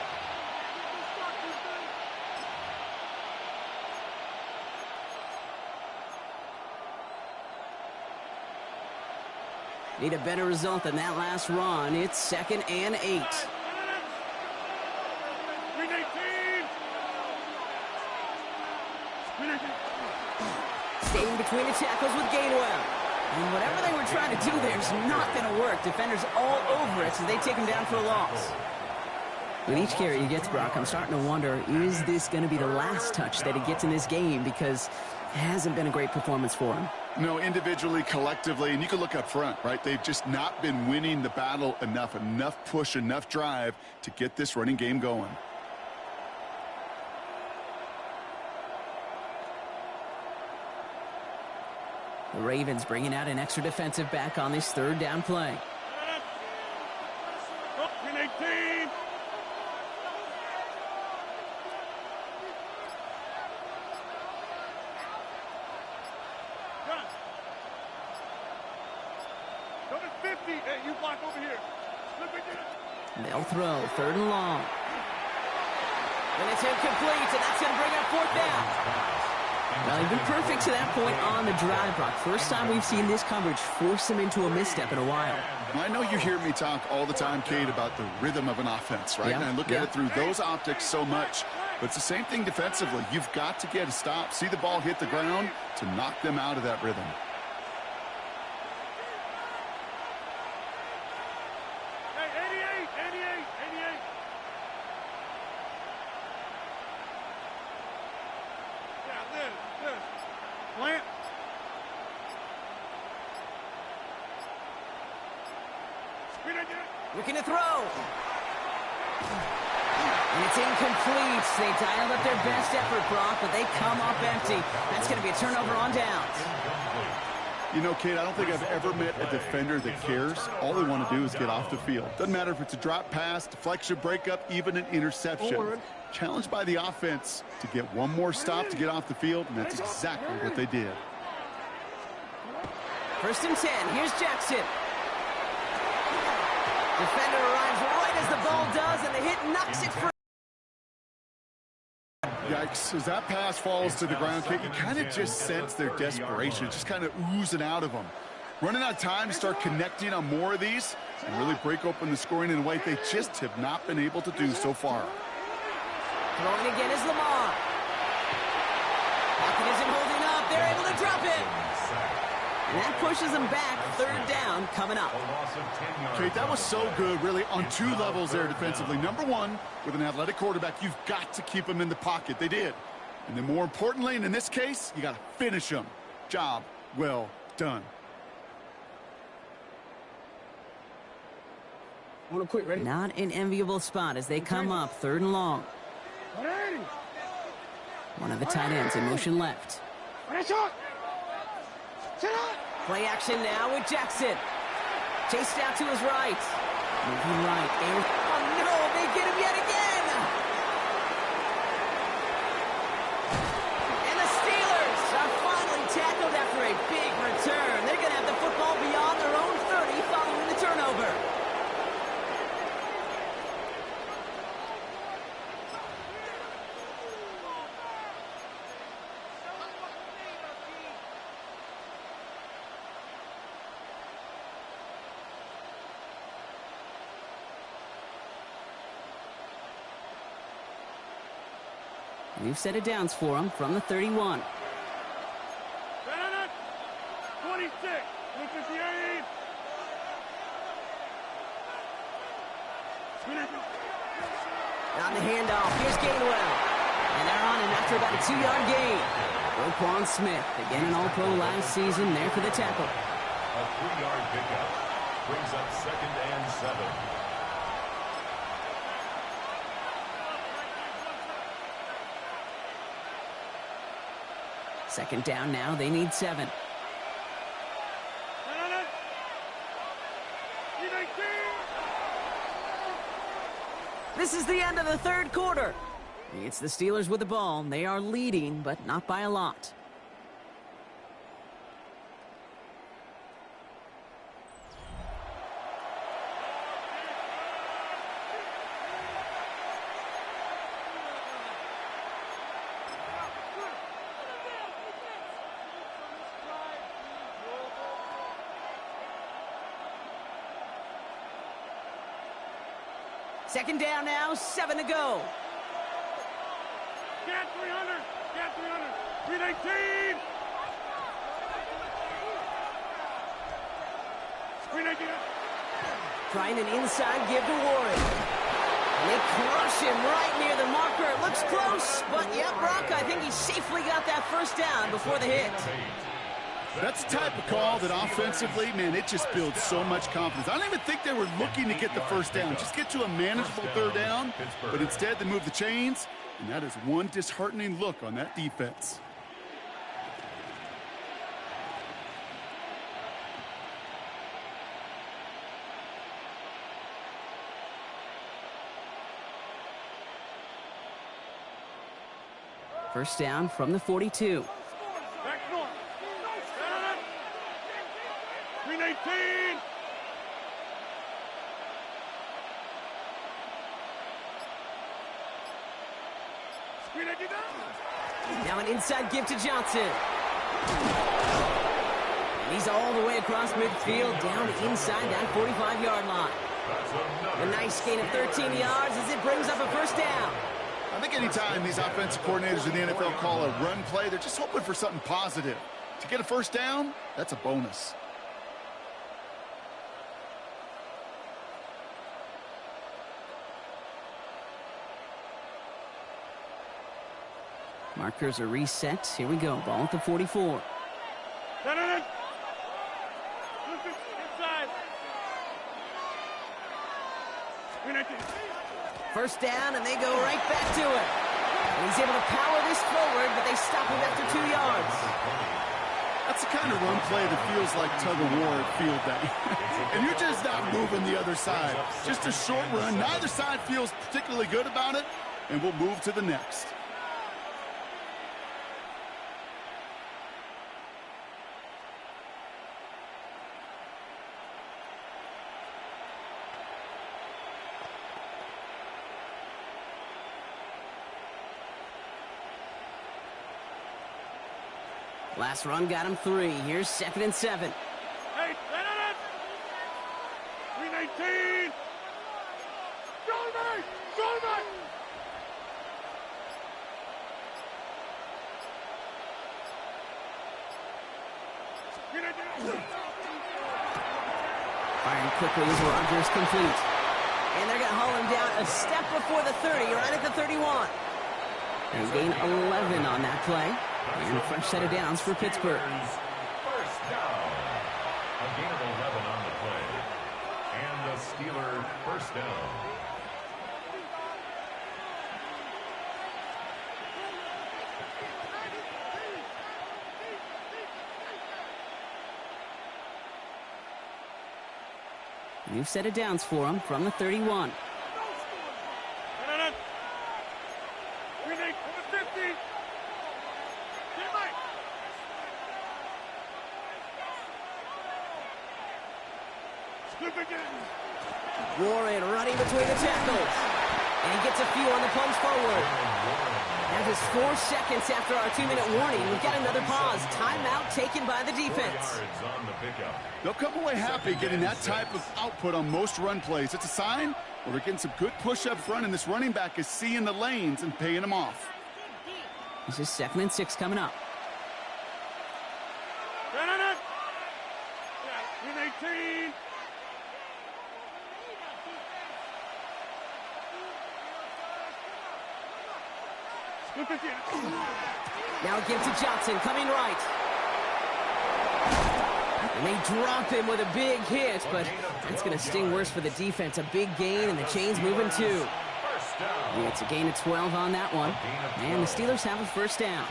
Need a better result than that last run. It's 2nd and 8. Staying between the tackles with Gainwell. And whatever they were trying to do there is not going to work. Defenders all over it, so they take him down for a loss. With each carry he gets, Brock, I'm starting to wonder, is this going to be the last touch that he gets in this game? Because it hasn't been a great performance for him. No, individually, collectively, and you can look up front, right? They've just not been winning the battle enough push, enough drive to get this running game going. The Ravens bringing out an extra defensive back on this 3rd down play. 18. Go to 50. Hey, you block over here. They'll throw 3rd and long. And it's incomplete, and that's going to bring up 4th down. Well, they've been perfect to that point on the drive, Brock. First time we've seen this coverage force him into a misstep in a while. I know you hear me talk all the time, Kate, about the rhythm of an offense, right? Yeah, and I look at it through those optics so much. But it's the same thing defensively. You've got to get a stop, see the ball hit the ground to knock them out of that rhythm. Hey, 88. Yeah, this. Plant. Looking to throw. And it's incomplete. They dialed up their best effort, Brock, but they come up empty. That's going to be a turnover on downs. You know, Kate, I don't think I've ever met a defender that cares. All they want to do is get off the field. Doesn't matter if it's a drop pass, deflection, breakup, even an interception. Challenged by the offense to get one more stop to get off the field, and that's exactly what they did. 1st and 10. Here's Jackson. Defender arrives right as the ball does, and the hit knocks it free. Yikes. As that pass falls to the ground, Kate, you kind of just sense their desperation, just kind of oozing out of them. Running out of time to start connecting on more of these and really break open the scoring in a way they just have not been able to do so far. Throwing again is Lamar. Pocket isn't holding up. They're able to drop it. And that pushes them back. 3rd down coming up. Kate, that was so good, really, on 2 levels there defensively. Number 1, with an athletic quarterback, you've got to keep him in the pocket. They did. And then more importantly, and in this case, you got to finish them. Job well done. Not an enviable spot as they come up 3rd and long. One of the tight ends in motion left. Play action now with Jackson. Chased out to his right. Moving right. Oh, no, they get him yet again. And the Steelers are finally tackled after a big return. They're going to have the football beyond their own 30 following the turnover. We've set it downs for him from the 31. 26, 158. On the handoff, here's Gainwell. And they're on him after about a 2-yard gain. Roquan Smith, again an All-Pro last season, there for the tackle. A 3-yard pickup brings up 2nd and 7. Second down now, they need 7. This is the end of the 3rd quarter. It's the Steelers with the ball. They are leading, but not by a lot. Second down now, 7 to go. Get 300. Get 300. 319. Trying an inside give to Warren. And they crush him right near the marker. It looks close, but yeah, Brock, I think he safely got that first down before the hit. That's the type of call that offensively, man, it just builds so much confidence. I don't even think they were looking to get the first down. Just get to a manageable 3rd down, but instead they move the chains, and that is one disheartening look on that defense. First down from the 42. 319. Now an inside give to Johnson. And he's all the way across midfield, down inside that 45-yard line. A nice gain of 13 yards as it brings up a first down. I think anytime these offensive coordinators in the NFL call a run play, they're just hoping for something positive. To get a first down, that's a bonus. Markers are reset. Here we go. Ball at the 44. Inside. First down, and they go right back to it. And he's able to power this forward, but they stop him after 2 yards. That's the kind of run play that feels like tug-of-war at field day. And you're just not moving the other side. Just a short run. Neither side feels particularly good about it, and we'll move to the next. Last run got him 3. Here's 2nd and 7. Hey, 319. Shoulder. Firing quickly as Rodgers complete. And they're going to haul him down a step before the 30, right at the 31. They gain 11 on that play. And a fresh set of downs for Pittsburgh. First down. A gain of 11 on the play. And the Steelers first down. New set of downs for him from the 31. Warren running between the tackles. And he gets a few on the plunge forward. That is 4 seconds after our 2-minute warning. We've got another pause. Timeout taken by the defense. They'll come away happy getting that type of output on most run plays. It's a sign where they're getting some good push up front, and this running back is seeing the lanes and paying them off. This is 2nd and 6 coming up. Now give to Johnson, coming right. And they drop him with a big hit, but that's going to sting worse for the defense. A big gain, and the chain's moving too. It's a gain of 12 on that one. And the Steelers have a first down.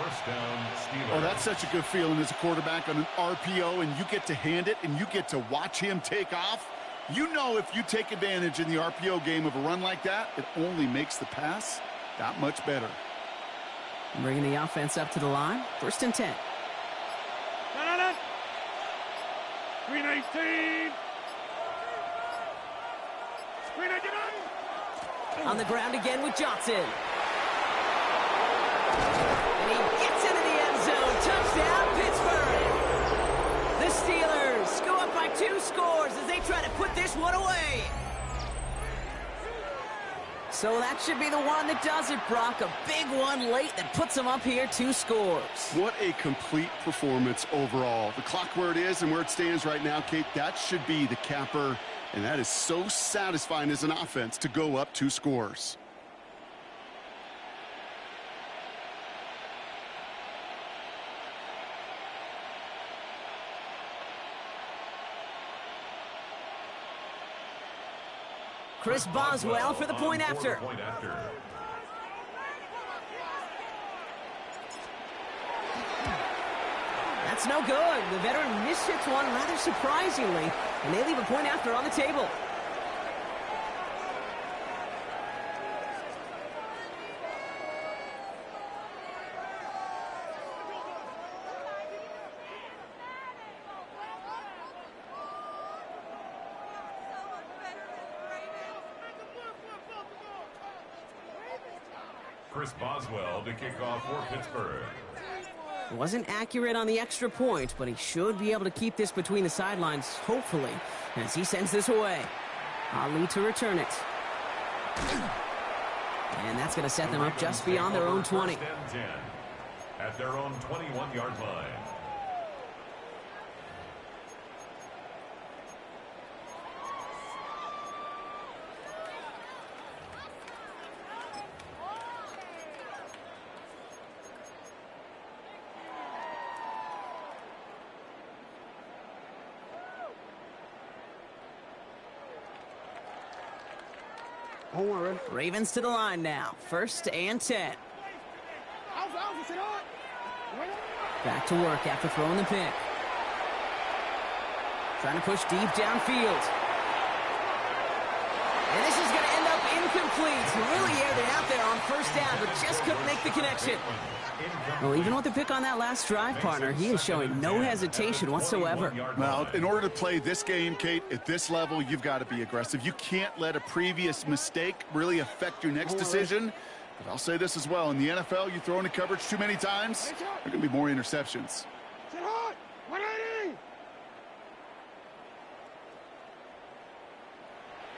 Oh, that's such a good feeling as a quarterback on an RPO, and you get to hand it, and you get to watch him take off. You know if you take advantage in the RPO game of a run like that, it only makes the pass that much better. Bringing the offense up to the line. 1st and 10. Screen 18. Screen 18. On the ground again with Johnson. And he gets into the end zone. Touchdown, Pittsburgh. The Steelers go up by 2 scores as they try to put this one away. So that should be the one that does it, Brock. A big one late that puts them up here 2 scores. What a complete performance overall. The clock where it is and where it stands right now, Kate, that should be the capper. And that is so satisfying as an offense to go up 2 scores. Chris Boswell for the point after. That's no good. The veteran mishits one rather surprisingly, and they leave a point after on the table. Chris Boswell to kick off for Pittsburgh. Wasn't accurate on the extra point, but he should be able to keep this between the sidelines, hopefully, as he sends this away. Ali to return it. And that's going to set them up just beyond their own 20. 1st and 10 at their own 21-yard line. Ravens to the line now. 1st and 10. Back to work after throwing the pick. Trying to push deep downfield. And this is going to end up incomplete. Really aired it out there on 1st down, but just couldn't make the connection. Well, even with the pick on that last drive, partner, he is showing no hesitation whatsoever. Well, in order to play this game, Kate, at this level, you've got to be aggressive. You can't let a previous mistake really affect your next decision. But I'll say this as well. In the NFL, you throw into coverage too many times, there are going to be more interceptions.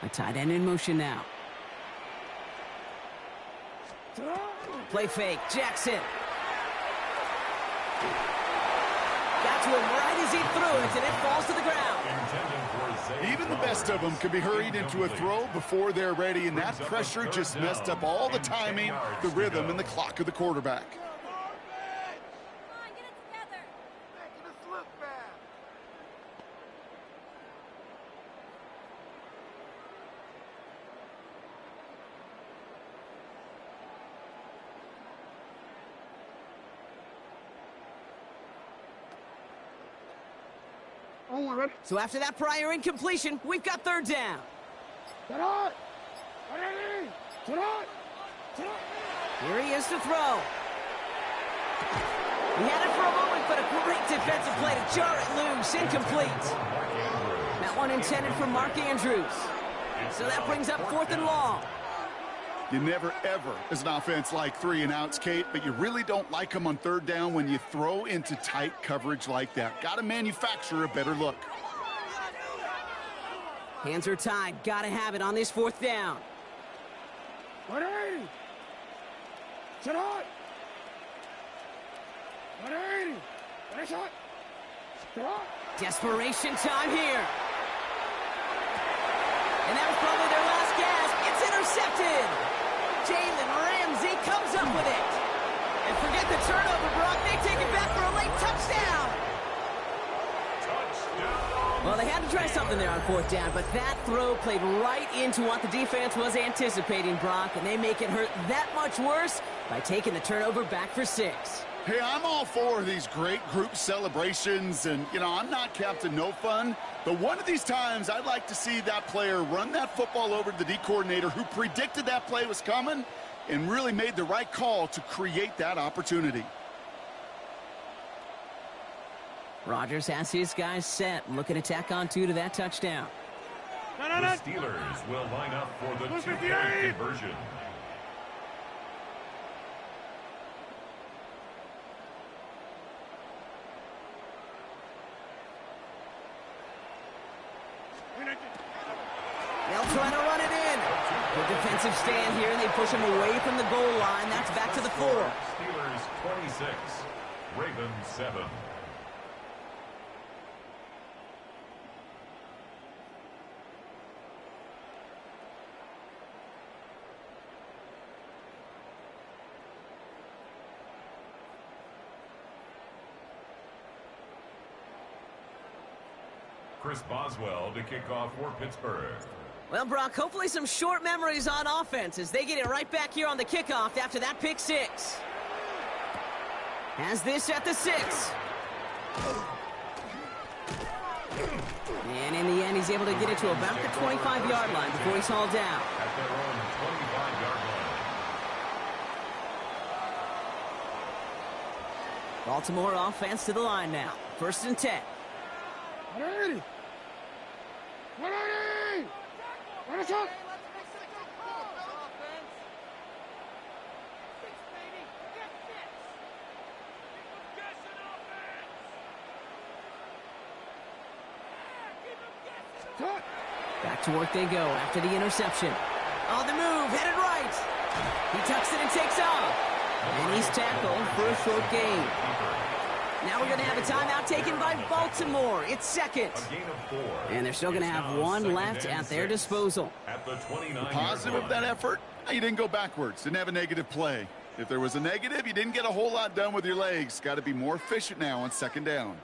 A tight end in motion now. Play fake. Jackson. Got to him right as he threw it, and it falls to the ground. Intended for Even the best of them can be hurried into a throw before they're ready, and that pressure just messed up all the timing, the rhythm, and the clock of the quarterback. So after that prior incompletion, we've got third down. Here he is to throw. He had it for a moment, but a great defensive play to jar it loose. Incomplete. That one intended for Mark Andrews. So that brings up 4th and long. You never, ever, as an offense, like 3 and outs, Kate, but you really don't like them on third down when you throw into tight coverage like that. Got to manufacture a better look. Hands are tied. Got to have it on this 4th down. Desperation time here. And that was probably their last gasp. It's intercepted. Jalen Ramsey comes up with it. And forget the turnover, Brock. They take it back for a late touchdown. Well, they had to try something there on 4th down, but that throw played right into what the defense was anticipating, Brock, and they make it hurt that much worse by taking the turnover back for 6. Hey, I'm all for these great group celebrations, and, you know, I'm not Captain No Fun, but one of these times I'd like to see that player run that football over to the D coordinator who predicted that play was coming and really made the right call to create that opportunity. Rodgers has his guys set, looking to tack on 2 to that touchdown. The Steelers will line up for the 2-point conversion. They'll try to run it in. Good defensive stand here, and they push him away from the goal line. That's back to the 4. Steelers 26, Ravens 7. Chris Boswell to kick off for Pittsburgh. Well, Brock, hopefully some short memories on offense as they get it right back here on the kickoff after that pick 6. Has this at the 6. And in the end, he's able to get it to about the 25-yard line before he's hauled down. At their own 25-yard line. Baltimore offense to the line now. 1st and 10. Back to work they go after the interception. On the move, headed right. He tucks it and takes off. And he's tackled for a short gain. Now we're going to have a timeout taken by Baltimore. It's 2nd. And they're still going to have 1 left at their disposal. The positive of that effort, you didn't go backwards, didn't have a negative play. If there was a negative, you didn't get a whole lot done with your legs. Got to be more efficient now on 2nd down.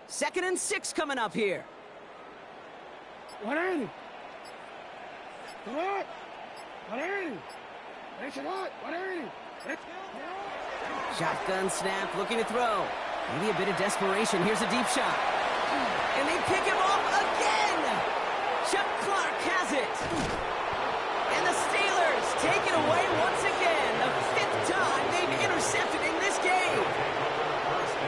Second and 6 coming up here. Shotgun snap, looking to throw. Maybe a bit of desperation. Here's a deep shot. And they pick him off again. Chuck Clark has it. And the Steelers take it away once again. The 5th time they've intercepted in this game.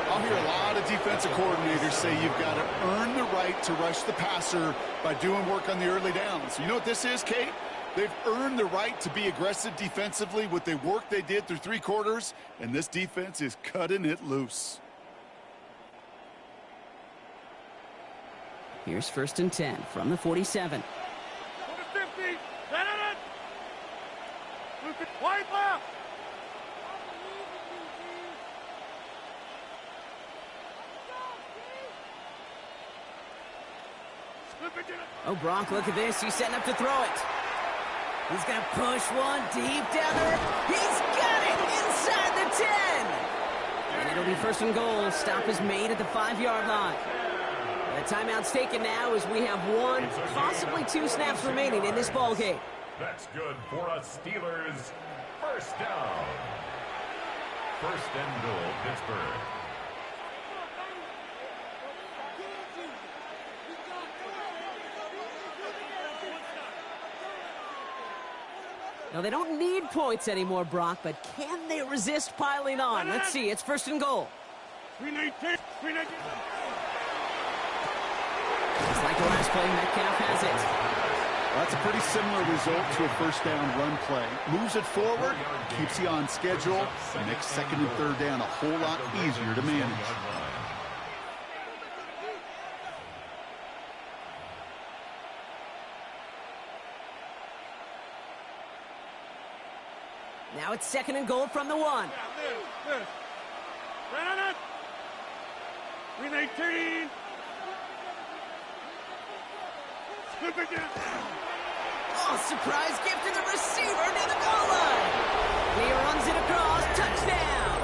I'll hear a lot of defensive coordinators say you've got to earn the right to rush the passer by doing work on the early downs. You know what this is, Kate? They've earned the right to be aggressive defensively with the work they did through 3 quarters, and this defense is cutting it loose. Here's 1st and 10 from the 47. Go to 50. Set it. Look at wide left. Oh, Brock, look at this. He's setting up to throw it. He's going to push one deep down there. He's got it inside the 10. And it'll be 1st and goal. Stop is made at the 5-yard line. The timeout's taken now as we have 1, possibly 2 snaps remaining in this ball game. That's good for us Steelers. 1st down. 1st and goal, Pittsburgh. Now, they don't need points anymore, Brock, but can they resist piling on? Let's see. It's 1st and goal. Just like the last play, Metcalf has it. That's a pretty similar result to a 1st down run play. Moves it forward, keeps you on schedule, and makes 2nd and 3rd down a whole lot easier to manage. Now it's 2nd and goal from the 1. Green 18. Oh, surprise gift to the receiver near the goal line. He runs it across. Touchdown.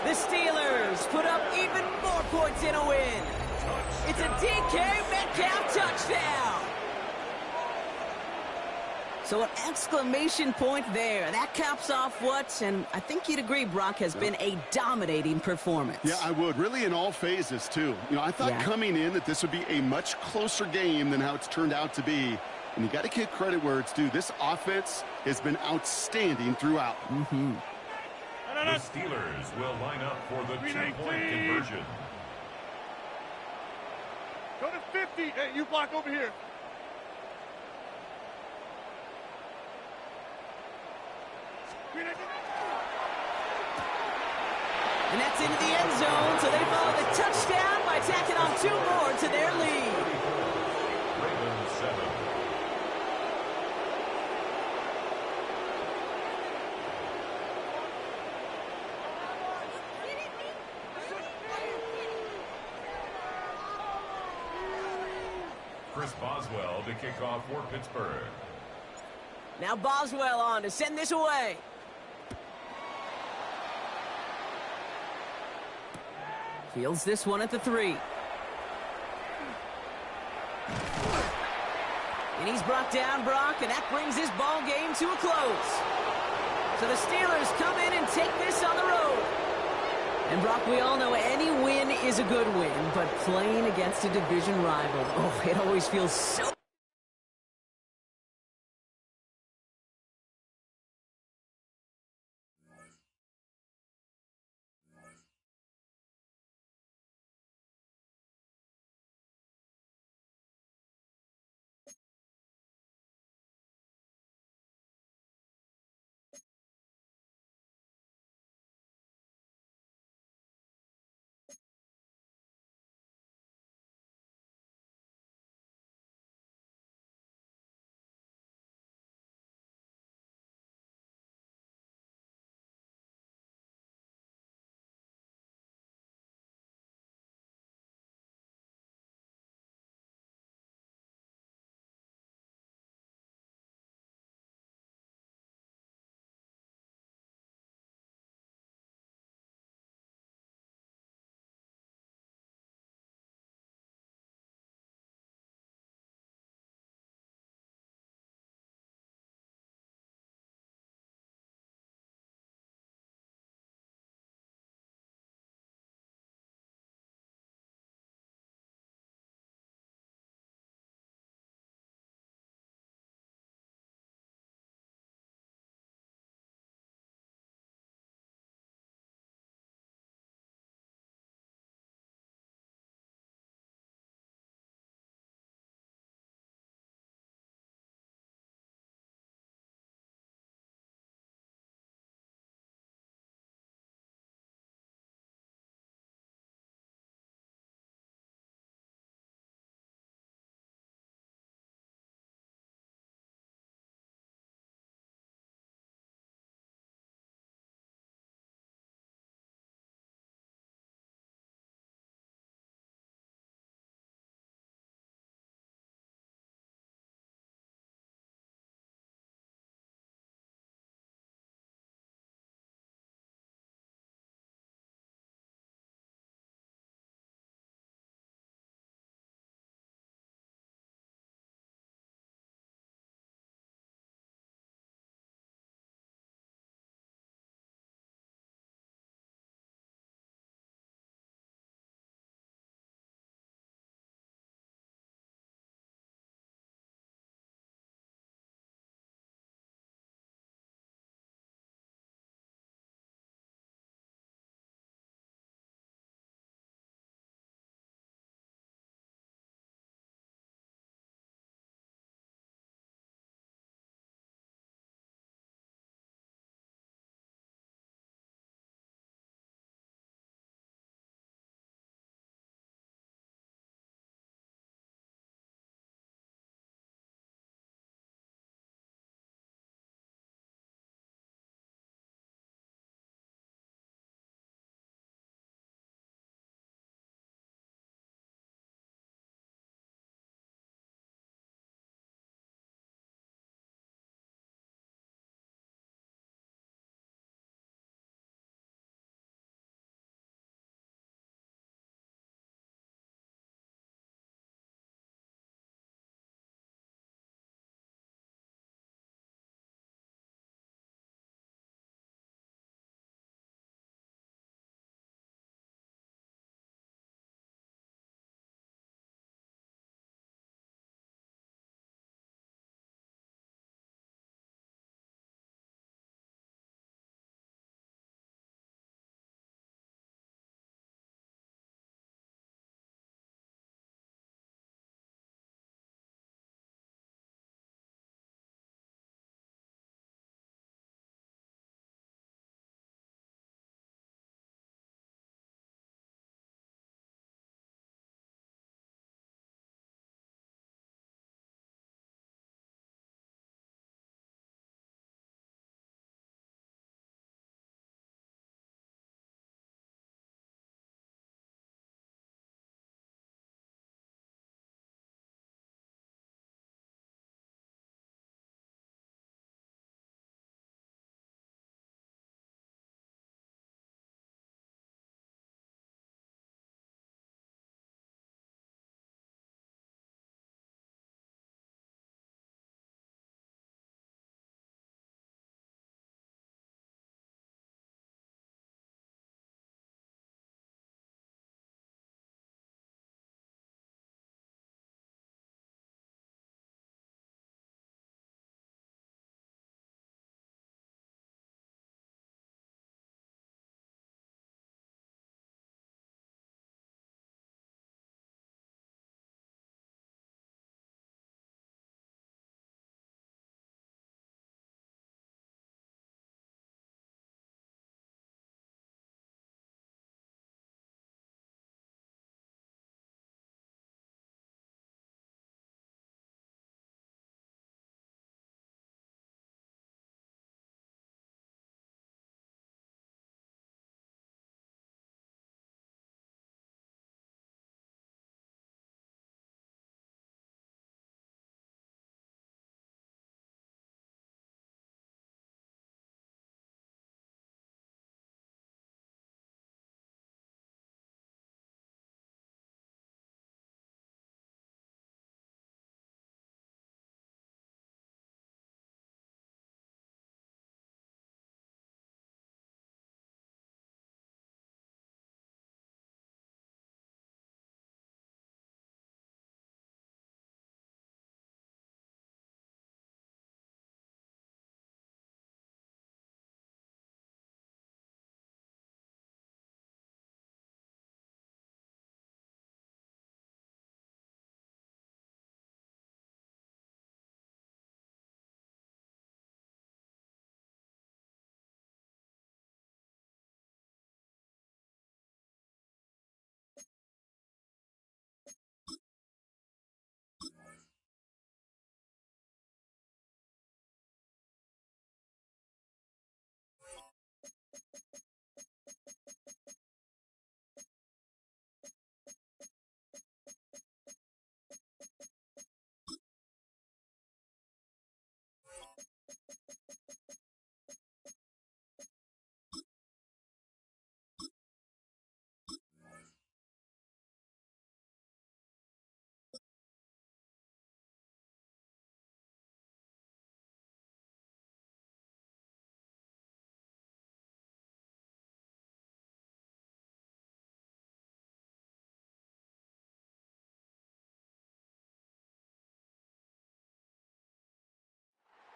The Steelers put up even more points in a win. It's a DK Metcalf touchdown. So an exclamation point there. That caps off what, and I think you'd agree, Brock, has been a dominating performance. Yeah, I would. Really in all phases, too. You know, I thought coming in that this would be a much closer game than how it's turned out to be. And you got to give credit where it's due. This offense has been outstanding throughout. The Steelers will line up for the 2-point conversion. Go to 50. Hey, you block over here. And that's into the end zone, so they follow the touchdown by tacking on 2 more to their lead. Ravens 7. Chris Boswell to kick off for Pittsburgh. Now Boswell on to send this away. Fields this one at the 3. And he's brought down, Brock, and that brings this ball game to a close. So the Steelers come in and take this on the road. And Brock, we all know any win is a good win, but playing against a division rival, oh, it always feels so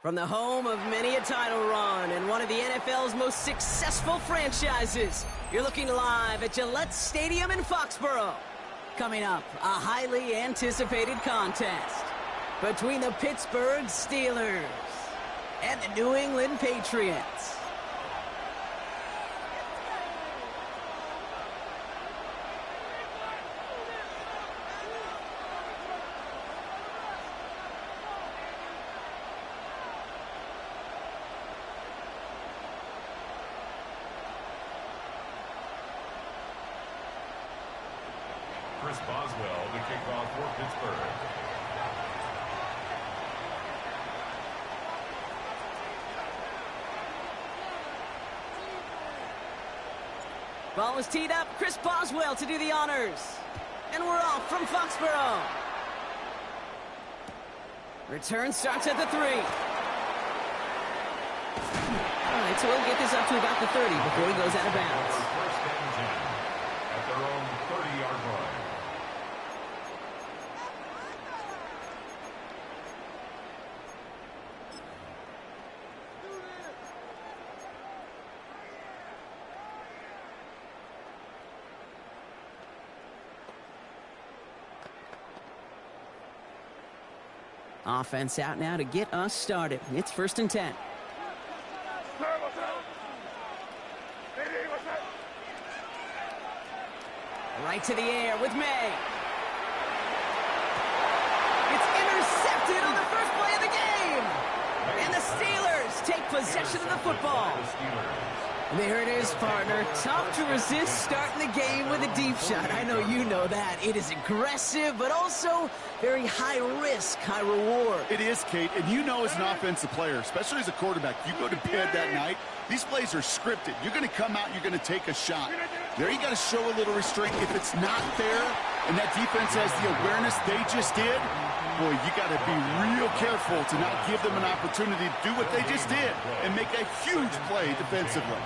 From the home of many a title run and one of the NFL's most successful franchises, you're looking live at Gillette Stadium in Foxborough. Coming up, a highly anticipated contest between the Pittsburgh Steelers and the New England Patriots. Chris Boswell to kick off for Pittsburgh. Ball is teed up. Chris Boswell to do the honors. And we're off from Foxborough. Return starts at the 3. All right, so we'll get this up to about the 30 before he goes out of bounds. First and 10 at their own 30-yard line. Offense out now to get us started. It's 1st and 10. Right to the air with May. It's intercepted on the first play of the game. And the Steelers take possession of the football. There it is, partner. Tough to resist starting the game with a deep shot. I know you know that. It is aggressive, but also very high risk, high reward. It is, Kate, and you know as an offensive player, especially as a quarterback, you go to bed that night, these plays are scripted. You're going to come out, you're going to take a shot. There you got to show a little restraint. If it's not there, and that defense has the awareness they just did, boy, you got to be real careful to not give them an opportunity to do what they just did and make a huge play defensively.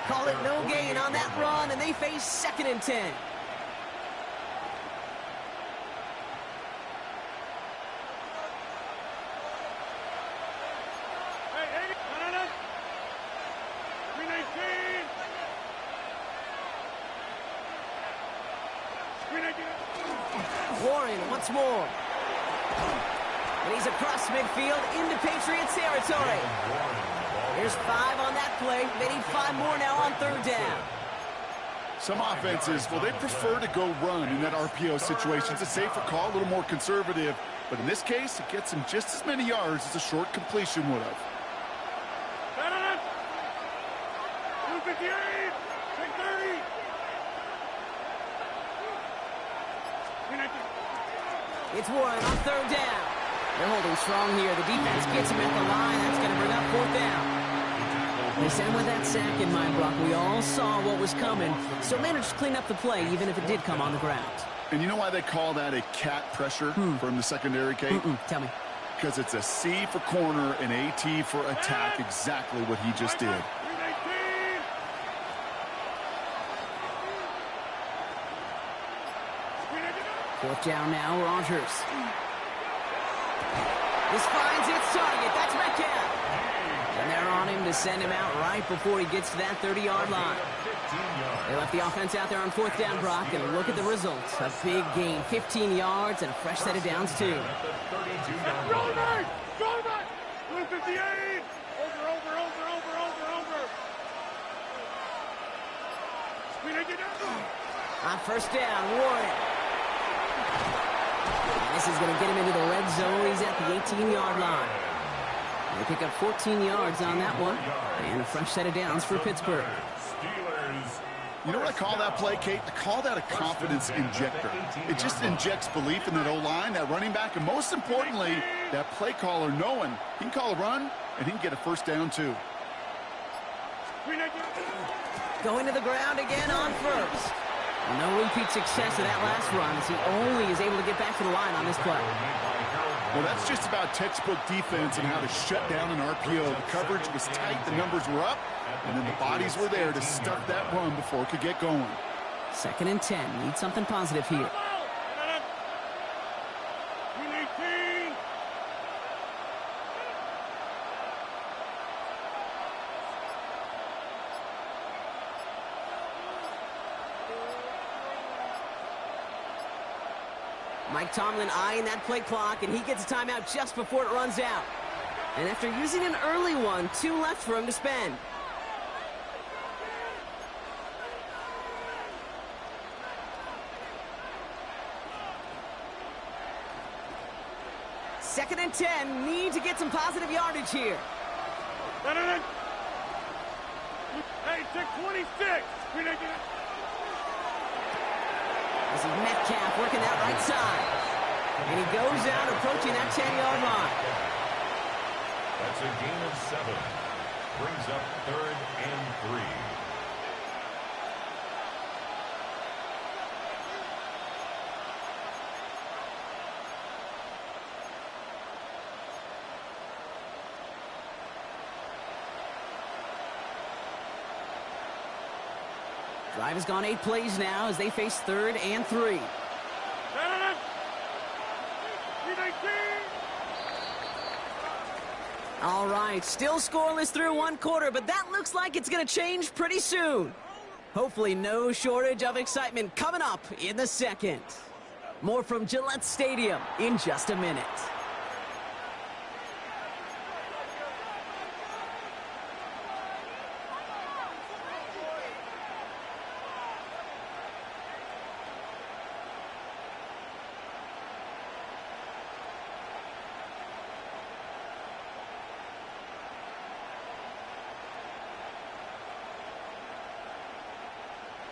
Call it no gain on that run, and they face 2nd and 10. Warren once more. And he's across midfield into Patriots territory. There's 5 on that play. They need 5 more now on 3rd down. Some offenses, well, they prefer to go run in that RPO situation. It's a safer call, a little more conservative. But in this case, it gets them just as many yards as a short completion would have. 258, 630. It's Warren on 3rd down. They're holding strong here. The defense gets him at the line. That's going to bring up 4th down. They said with that sack in mind, Brock, we all saw what was coming, so managed to clean up the play, even if it did come on the ground. And you know why they call that a cat pressure from the secondary, Kate? Tell me. Because it's a C for corner and AT for attack, exactly what he just did. Fourth down now, Rogers. This finds its target. That's Metcalf. And they're on him to send him out right before he gets to that 30-yard line. They left the offense out there on 4th down, Brock, and look at the results. A big gain, 15 yards, and a fresh set of downs, too. Roll back! 258! Over. On 1st down, Warren. This is going to get him into the red zone. He's at the 18-yard line. They pick up 14 yards on that one. And a fresh set of downs for Pittsburgh. You know what I call that play, Kate? I call that a confidence injector. It just injects belief in that O-line, that running back, and most importantly, that play caller knowing he can call a run and he can get a 1st down, too. Going to the ground again on 1st. No repeat success of that last run as he only is able to get back to the line on this play. Well, that's just about textbook defense and how to shut down an RPO. The coverage was tight, the numbers were up, and then the bodies were there to stuff that run before it could get going. 2nd and 10. Need something positive here. Mike Tomlin eyeing that play clock, and he gets a timeout just before it runs out. And after using an early one, 2 left for him to spend. Second and 10, need to get some positive yardage here. Hey, take 26. This is Metcalf working that right side. And he goes out approaching that 10-yard line. That's a gain of 7. Brings up 3rd and 3. Drive has gone 8 plays now as they face 3rd and 3. All right, still scoreless through 1 quarter, but that looks like it's going to change pretty soon. Hopefully no shortage of excitement coming up in the second. More from Gillette Stadium in just a minute.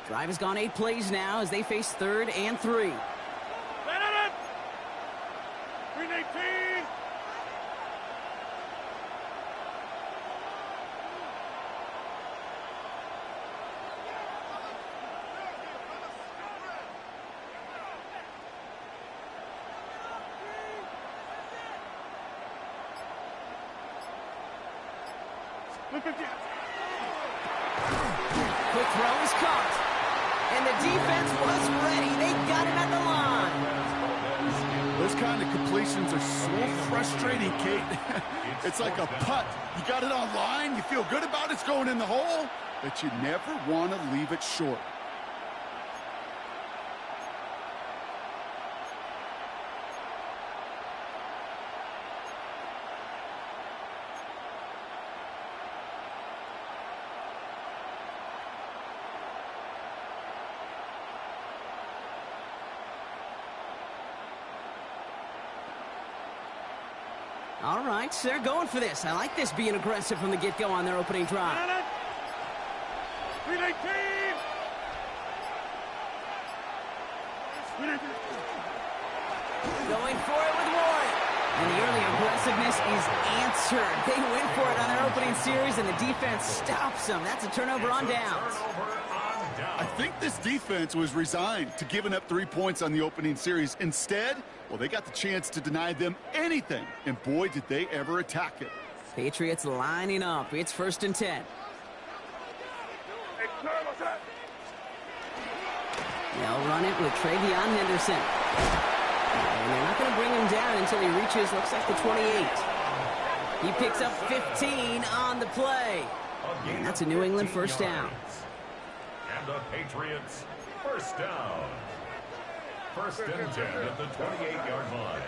Drive has gone 8 plays now as they face 3rd and 3. 319. Quick throw is caught. And the defense was ready. They got him at the line. Those kind of completions are so frustrating, Kate. It's like a putt. You got it on line, you feel good about it's going in the hole, but you never want to leave it short. All right, so they're going for this. I like this being aggressive from the get-go on their opening drive. 319. Going for it with Warren. And the early aggressiveness is answered. They went for it on their opening series, and the defense stops them. That's a turnover on downs. I think this defense was resigned to giving up 3 points on the opening series. Instead, well, they got the chance to deny them anything, and boy, did they ever attack it. Patriots lining up. It's 1st and 10. They'll run it with Travion Henderson. And they're not going to bring him down until he reaches, looks like the 28. He picks up 15 on the play. And that's a New England first down. And the Patriots first down. 1st and 10 at the 28-yard line.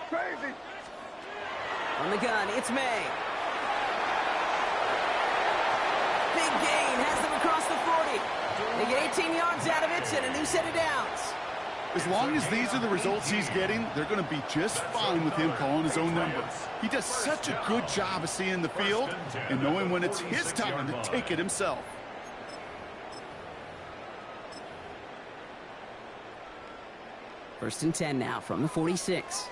Crazy. On the gun, it's May. Big gain, has them across the 40. They get 18 yards out of it and a new set of downs. As long as these are the results he's getting, they're going to be just fine with him calling his own number. He does such a good job of seeing the field and knowing when it's his time to take it himself. First and 10 now from the 46.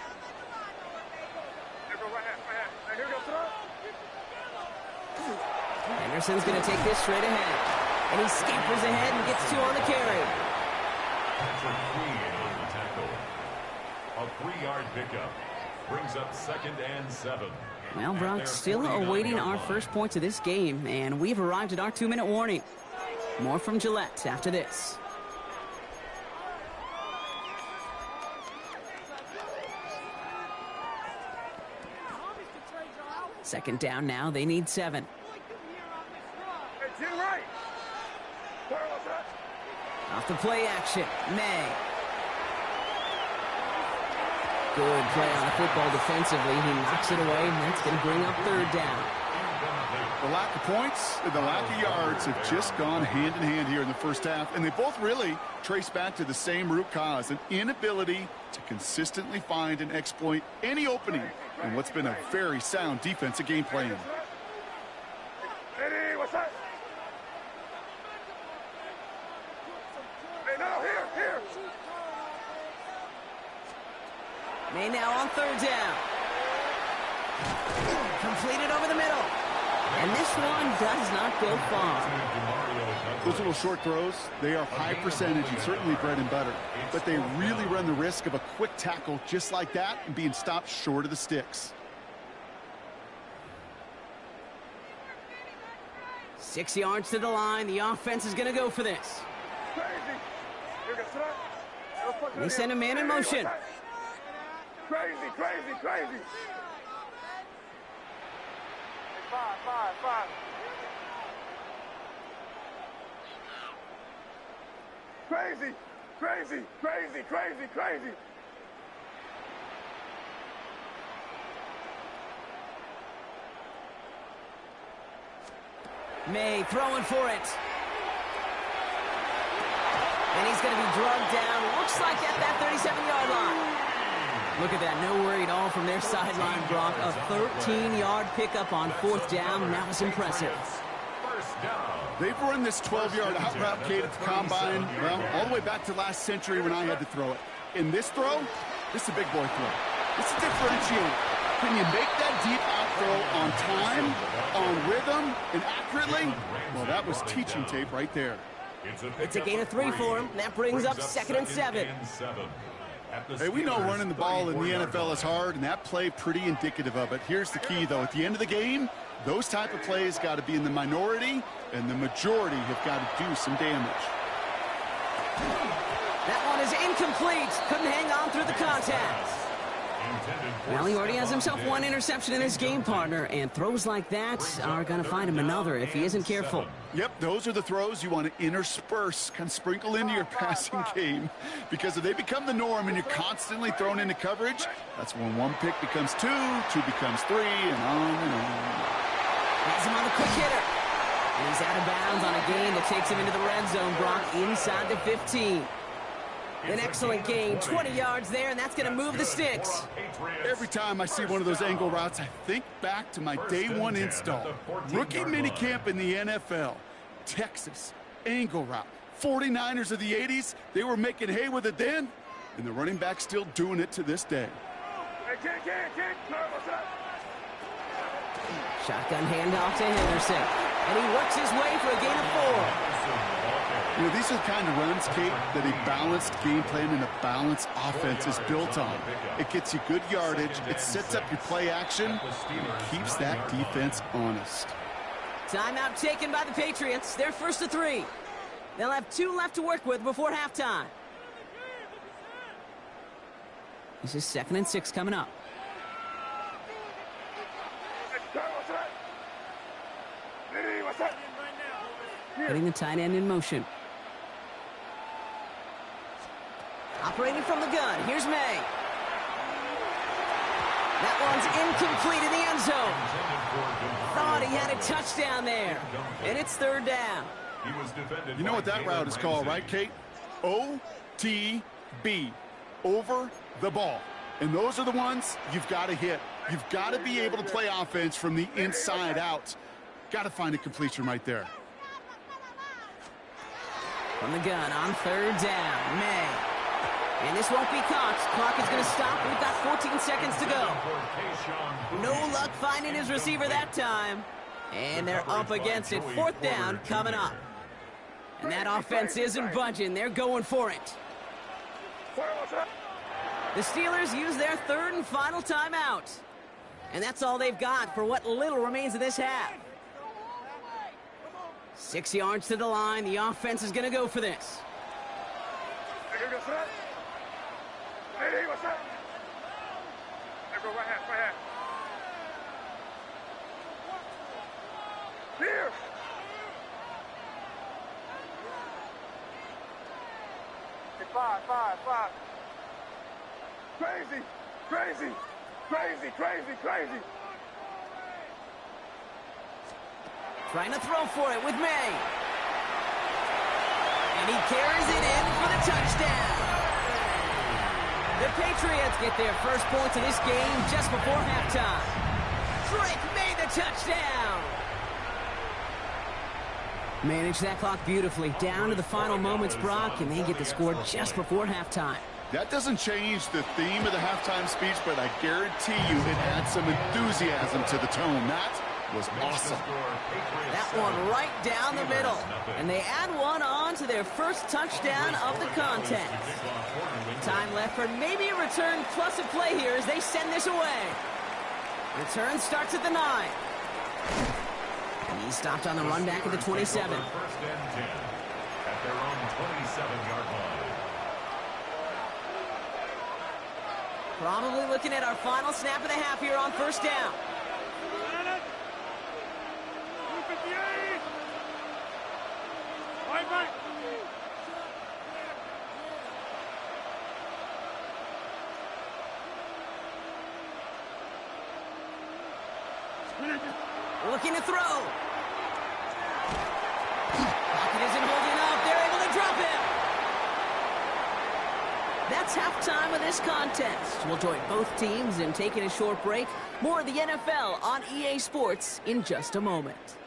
Henderson's going to take this straight ahead. And he scampers ahead and gets 2 on the carry. A 3-yard pickup brings up 2nd and 7. Well, Brock, still awaiting our first points of this game, and we've arrived at our 2-minute warning. More from Gillette after this. Second down now. They need 7. Off the play action, May. Good play on the football defensively. He knocks it away, and that's going to bring up third down. The lack of points and the lack of yards have just gone hand in hand here in the first half, and they both really trace back to the same root cause, an inability to consistently find and exploit any opening in what's been a very sound defensive game plan. Eddie, what's that? Hey, no, here. May now on third down. Completed over the middle. And this one does not go far. Those little short throws, they are high percentage and certainly bread and butter. But they really run the risk of a quick tackle just like that and being stopped short of the sticks. 6 yards to the line. The offense is going to go for this. They send a man in motion. Crazy. Five. Crazy. May throwing for it. And he's going to be drugged down. Looks like at that 37-yard line. Look at that. No worry at all from their sideline, Brock. A 13-yard pickup on fourth down. That was impressive. They've run this 12-yard out route, Kate, at the combine, well, all the way back to last century when I had to throw it. In this throw, this is a big boy throw. This is differentiating. Can you make that deep out throw on time, on rhythm, and accurately? Well, that was teaching tape right there. It's a gain of 3 for him. That brings up 2nd and 7. Hey, we know running the ball in the NFL is hard, and that play pretty indicative of it. Here's the key, though. At the end of the game, those type of plays got to be in the minority, and the majority have got to do some damage. That one is incomplete. Couldn't hang on through the contact. Well, he already has himself 1 interception in his game, partner, and throws like that are going to find him another if he isn't careful. Yep, those are the throws you want to intersperse, kind of sprinkle into your passing game, because if they become the norm and you're constantly thrown into coverage, that's when 1 pick becomes 2, 2 becomes 3, and on and on. Has him on the quick hitter. And he's out of bounds on a gain that takes him into the red zone, Brock, inside the 15. An excellent gain, 20 yards there, and that's going to move the sticks. Every time I see one of those angle routes, I think back to my day 1 install. Rookie minicamp in the NFL. Texas, angle route. 49ers of the 80s, they were making hay with it then, and the running back's still doing it to this day. Shotgun handoff to Henderson, and he works his way for a gain of 4. You know, these are the kind of runs, Kate, that a balanced game plan and a balanced offense is built on. It gets you good yardage, it sets up your play action, and it keeps that defense honest. Timeout taken by the Patriots. They're 1st and 3. They'll have 2 left to work with before halftime. This is 2nd and 6 coming up. Putting the tight end in motion. Operating from the gun, here's May. That one's incomplete in the end zone. Thought he had a touchdown there. And it's 3rd down. You know what that route is called, right, Kate? OTB, over the ball. And those are the ones you've got to hit. You've got to be able to play offense from the inside out. Got to find a completion right there. From the gun on 3rd down, May. And this won't be caught. Clock is going to stop. We've got 14 seconds to go. No luck finding his receiver that time. And they're up against it. 4th down coming up. And that offense isn't budging. They're going for it. The Steelers use their 3rd and final timeout. And that's all they've got for what little remains of this half. 6 yards to the line. The offense is going to go for this. Hey, what's up? Hey, bro, right hand. Here. Five. Crazy. Trying to throw for it with May. And he carries it in for the touchdown. The Patriots get their first points of this game just before halftime. Drake made the touchdown. Managed that clock beautifully. Down to the final moments, Brock, and they get the score just before halftime. That doesn't change the theme of the halftime speech, but I guarantee you it adds some enthusiasm to the tone. That was awesome. That one right down the middle. And they add one on to their first touchdown of the contest. Time left for maybe a return plus a play here as they send this away. Return starts at the 9. And he stopped on the run back at the 27. First and 10 at their own 27-yard line. Probably looking at our final snap of the half here on first down. Looking to throw. Pocket isn't holding up. They're able to drop him. That's halftime of this contest. We'll join both teams in taking a short break. More of the NFL on EA Sports in just a moment.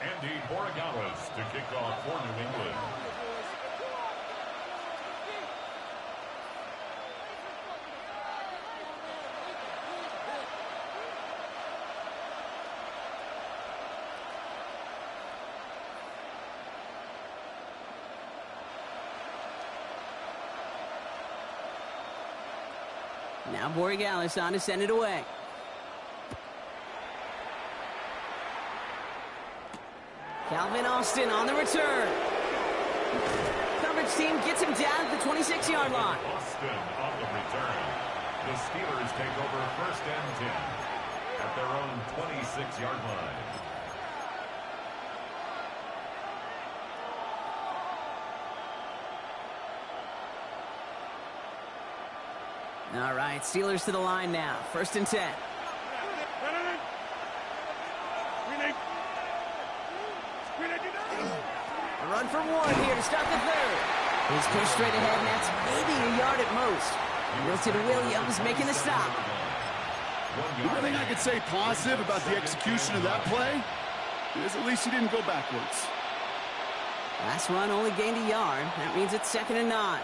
Andy Borregales to kick off for New England. Now Borregales on to send it away. Calvin Austin on the return. Coverage team gets him down at the 26-yard line. Austin on the return. The Steelers take over first and 10 at their own 26-yard line. All right, Steelers to the line now. First and 10. A run for one here to start the third. He's pushed straight ahead, and that's maybe a yard at most. Milton Williams making the stop. The only thing I could say positive about the execution of that play is at least he didn't go backwards. Last run only gained a yard. That means it's 2nd and 9.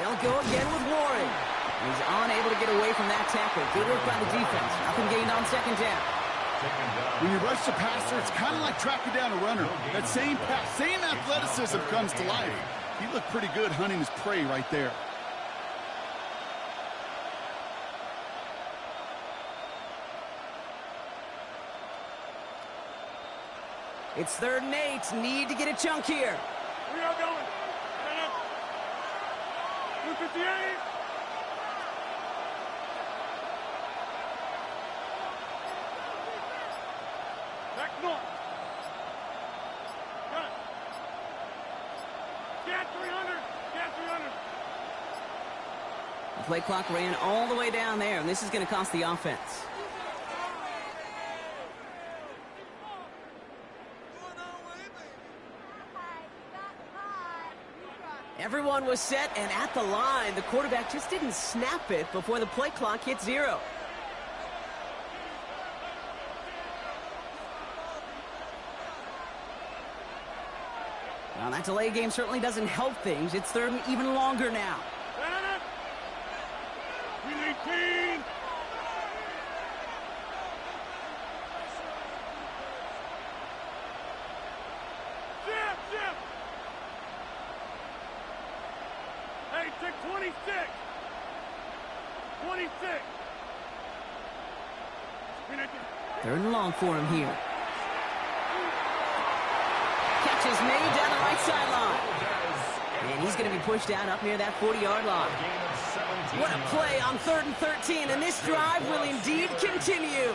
They'll go again with Warren. He's unable to get away from that tackle. Good work by the defense. Nothing gained on 2nd down. When you rush the passer, it's kind of like tracking down a runner. That same pass, same athleticism comes to life. He looked pretty good hunting his prey right there. It's 3rd and 8. Need to get a chunk here. We are going. 258. Back north. Got it. Get 300. Get 300. The play clock ran all the way down there, and this is going to cost the offense. Everyone was set and at the line. The quarterback just didn't snap it before the play clock hit 0. Now that delay game certainly doesn't help things. It's 3rd and even longer now. 319. Zip. Hey, 26. 26. 3rd and long for him here. Catch is made down the right sideline. And he's going to be pushed out up near that 40-yard line. What a play on 3rd and 13, and this drive will indeed continue.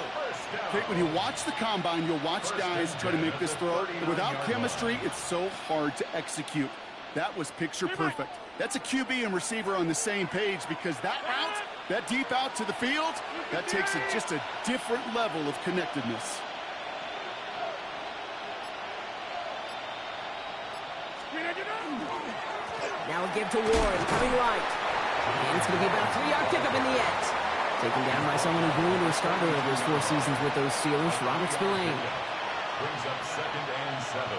Okay, when you watch the combine, you'll watch guys try to make this throw. Without chemistry, it's so hard to execute. That was picture perfect. That's a QB and receiver on the same page, because that route, that deep out to the field, that takes just a different level of connectedness. Now a give to Warren, coming right. And it's going to be about a 3-yard pickup in the end. Taken down by someone who grew into a starter over his 4 seasons with those Steelers, Robert Spillane. Brings up 2nd and 7.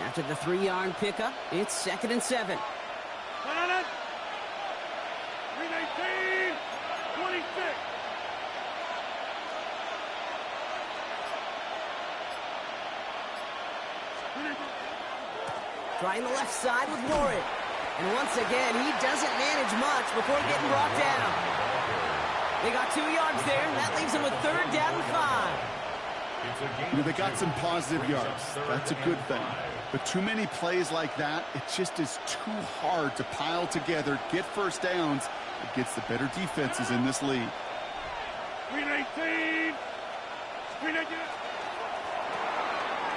After the 3-yard pickup, it's 2nd and 7. 319. 26. Trying the left side with Warren. And once again, he doesn't manage much before getting brought down. They got 2 yards there, and that leaves them with 3rd down and 5. You know, they got some positive yards. That's a good thing. But too many plays like that, it just is too hard to pile together, get first downs against the better defenses in this league. 319. 319.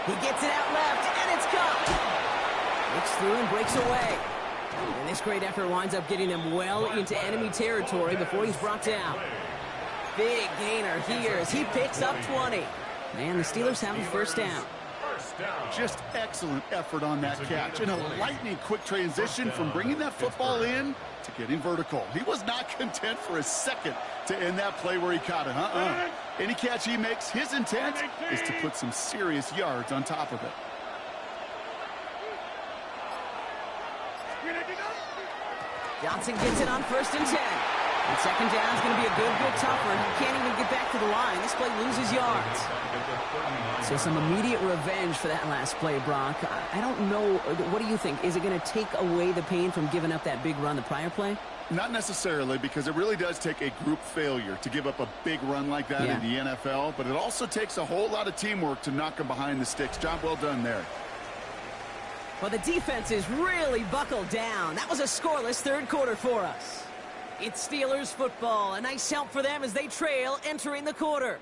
He gets it out left, and it's caught. Looks through and breaks away. And this great effort winds up getting him well into enemy territory before he's brought down. Big gainer here as he picks up 20. And the Steelers have a 1st down. Just excellent effort on that catch. And a lightning-quick transition from bringing that football in to getting vertical. He was not content for a second to end that play where he caught it. Any catch he makes, his intent is to put some serious yards on top of it. Johnson gets it on 1st and 10. And 2nd down is going to be a good bit tougher. He can't even get back to the line. This play loses yards. So some immediate revenge for that last play, Brock. I don't know. What do you think? Is it going to take away the pain from giving up that big run the prior play? Not necessarily, because it really does take a group failure to give up a big run like that in the NFL. But it also takes a whole lot of teamwork to knock them behind the sticks. Job well done there. Well, the defense is really buckled down. That was a scoreless 3rd quarter for us. It's Steelers football. A nice help for them as they trail entering the quarter.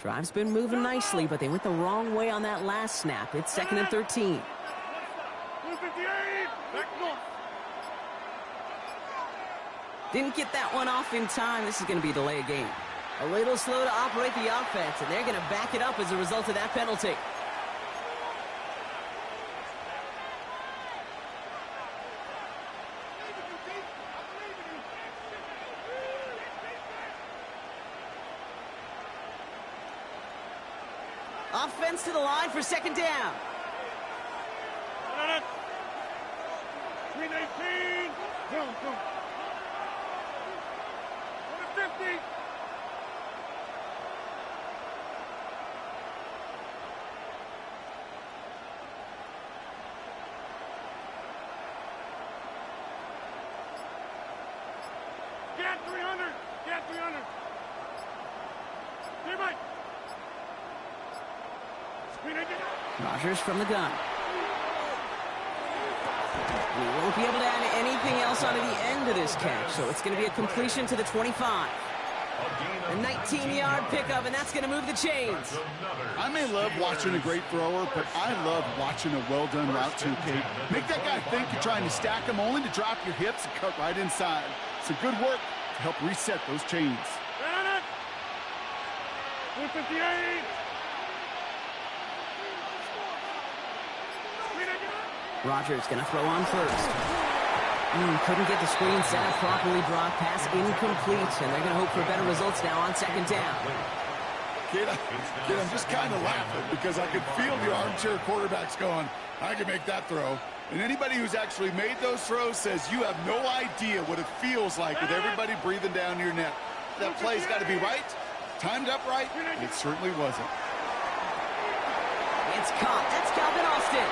Drive's been moving nicely, but they went the wrong way on that last snap. It's 2nd and 13. Didn't get that one off in time. This is going to be a delay of game. A little slow to operate the offense, and they're going to back it up as a result of that penalty. Offense to the line for 2nd down. 319. Go. 50. Get 300. Get 300. Stay right. Rodgers from the gun. We won't be able to add anything else onto the end of this catch, so it's going to be a completion to the 25. A 19-yard pickup, and that's going to move the chains. I may love watching a great thrower, but I love watching a well-done route too, Kate. Make that guy think you're trying to stack him only to drop your hips and cut right inside. Some good work to help reset those chains. 258. Rodgers going to throw on first. Couldn't get the screen set up properly. Brock pass incomplete, and they're going to hope for better results now on 2nd down. Kid, I'm just kind of laughing because I could feel the armchair quarterbacks going, I can make that throw. And anybody who's actually made those throws says you have no idea what it feels like with everybody breathing down your neck. That play's got to be right, timed up right, and it certainly wasn't. It's caught. That's Calvin Austin.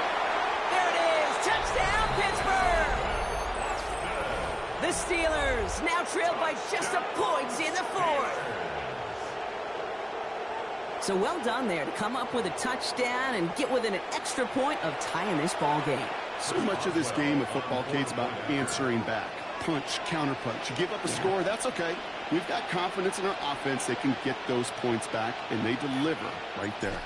There it is. Touchdown, Pittsburgh. The Steelers now trailed by just a point in the 4th. So well done there to come up with a touchdown and get within an extra point of tying this ball game. So much of this game of football, Kate's about answering back. Punch, counterpunch. You give up a score, that's okay. We've got confidence in our offense. They can get those points back, and they deliver right there.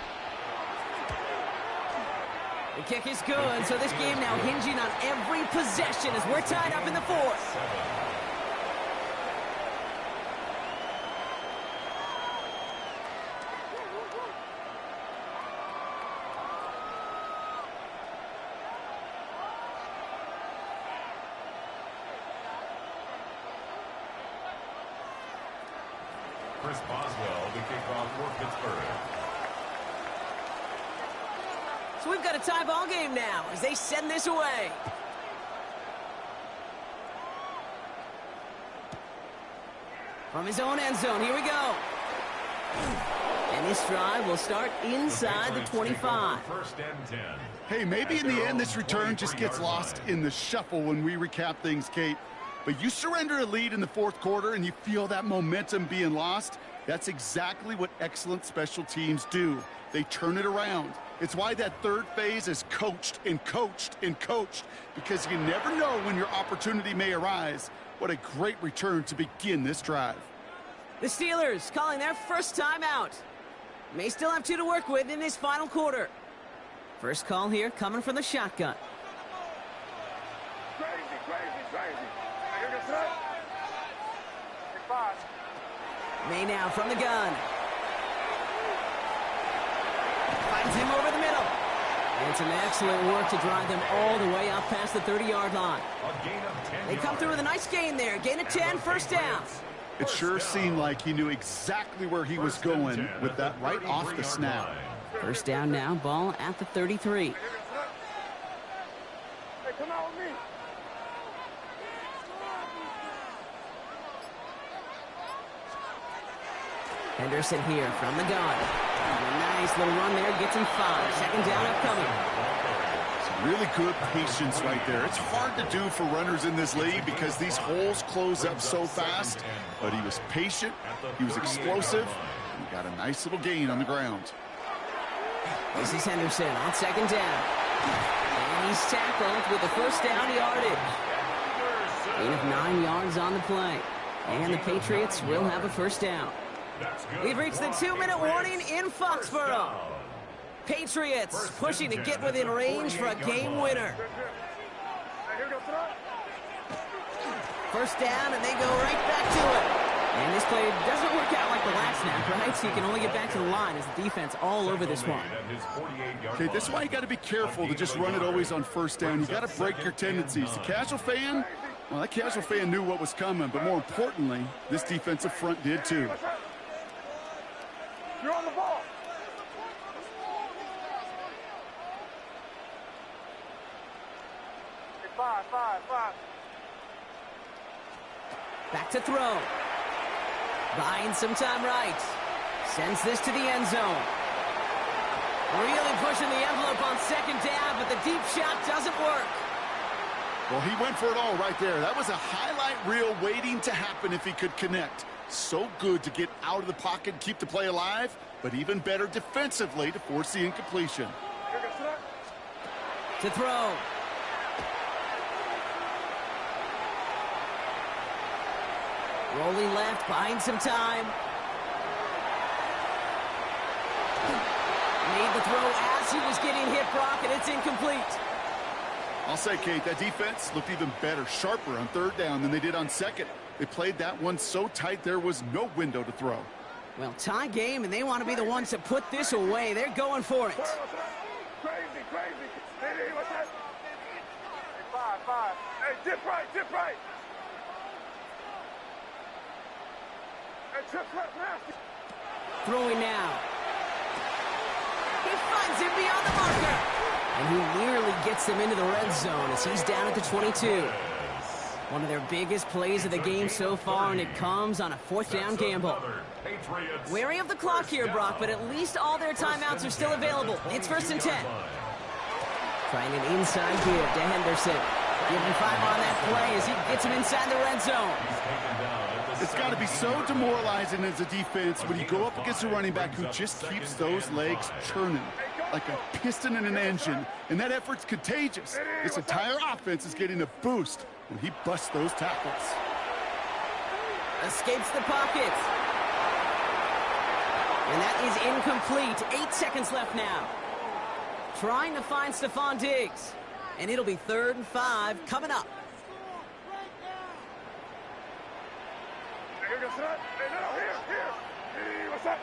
The kick is good, so this game now hinging on every possession as we're tied up in the 4th. Chris Boswell, the kickoff for Pittsburgh. So we've got a tie ball game now as they send this away. From his own end zone, here we go. And this drive will start inside the 25. First and 10. Hey, maybe in the end this return just gets lost in the shuffle when we recap things, Kate. But you surrender a lead in the 4th quarter and you feel that momentum being lost. That's exactly what excellent special teams do. They turn it around. It's why that 3rd phase is coached and coached and coached, because you never know when your opportunity may arise. What a great return to begin this drive. The Steelers calling their first timeout. May still have 2 to work with in this final quarter. First call here coming from the shotgun. Crazy. May now from the gun. Finds him over the middle. And some excellent work to drive them all the way up past the 30-yard line. They come through with a nice gain there. Gain of 10, first down. It sure seemed like he knew exactly where he was going with that right off the snap. First down now, ball at the 33. Hey, come out with me. Henderson here from the gun. A nice little run there, gets him 5. Second down upcoming. Some really good patience right there. It's hard to do for runners in this league because these holes close up so fast. But he was patient, he was explosive, and he got a nice little gain on the ground. This is Henderson on second down. And he's tackled with the first down yardage. Gain of 9 yards on the play. And the Patriots will have a first down. We've reached the 2-minute warning in Foxborough. Patriots pushing to get within range for a game winner. First down, and they go right back to it. And this play doesn't work out like the last snap, right? So you can only get back to the line as the defense all over this one. Okay, this is why you got to be careful to just run it always on first down. You got to break your tendencies. The casual fan, well, that casual fan knew what was coming, but more importantly, this defensive front did too. You're on the ball. Hey, five. Back to throw. Buying some time right. Sends this to the end zone. Really pushing the envelope on second down, but the deep shot doesn't work. Well, he went for it all right there. That was a highlight reel waiting to happen if he could connect. So good to get out of the pocket and keep the play alive, but even better defensively to force the incompletion. To throw. Rolling left, buying some time. Made the throw as he was getting hit, Brock, and it's incomplete. I'll say, Kate, that defense looked even better, sharper on third down than they did on second. They played that one so tight there was no window to throw. Well, tie game, and they want to be the ones to put this away. They're going for it. Crazy. Hey, what's that? Hey, five. Hey, dip right. Hey, trip nasty. Throwing now. He finds him beyond the marker. And he nearly gets them into the red zone as he's down at the 22. One of their biggest plays of the game so far, and it comes on a fourth down gamble. Wary of the clock here, Brock, but at least all their timeouts are still available. It's 1st and 10. Trying an inside give to Henderson. Give him 5 on that play as he gets him inside the red zone. It's got to be so demoralizing as a defense when you go up against a running back who just keeps those legs churning like a piston in an engine, and that effort's contagious. This entire offense is getting a boost when he busts those tackles. Escapes the pocket. And that is incomplete. 8 seconds left now. Trying to find Stephon Diggs. And it'll be 3rd and 5 coming up. Hey, what's that?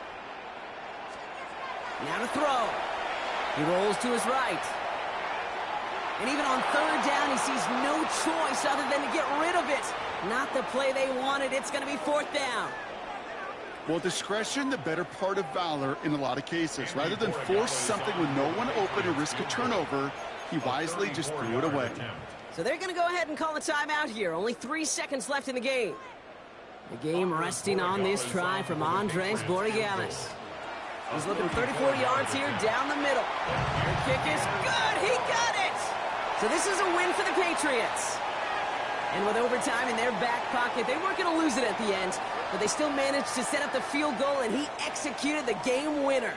Now to throw. He rolls to his right. And even on 3rd down, he sees no choice other than to get rid of it. Not the play they wanted. It's going to be 4th down. Well, discretion, the better part of valor in a lot of cases. Rather than force something with no one open or risk a turnover, he wisely just threw it away. So they're going to go ahead and call a timeout here. Only 3 seconds left in the game. The game resting on this try from Andres Borregalis. He's looking 34 yards here down the middle. The kick is good. He got it. So this is a win for the Patriots. And with overtime in their back pocket, they weren't going to lose it at the end, but they still managed to set up the field goal, and he executed the game winner.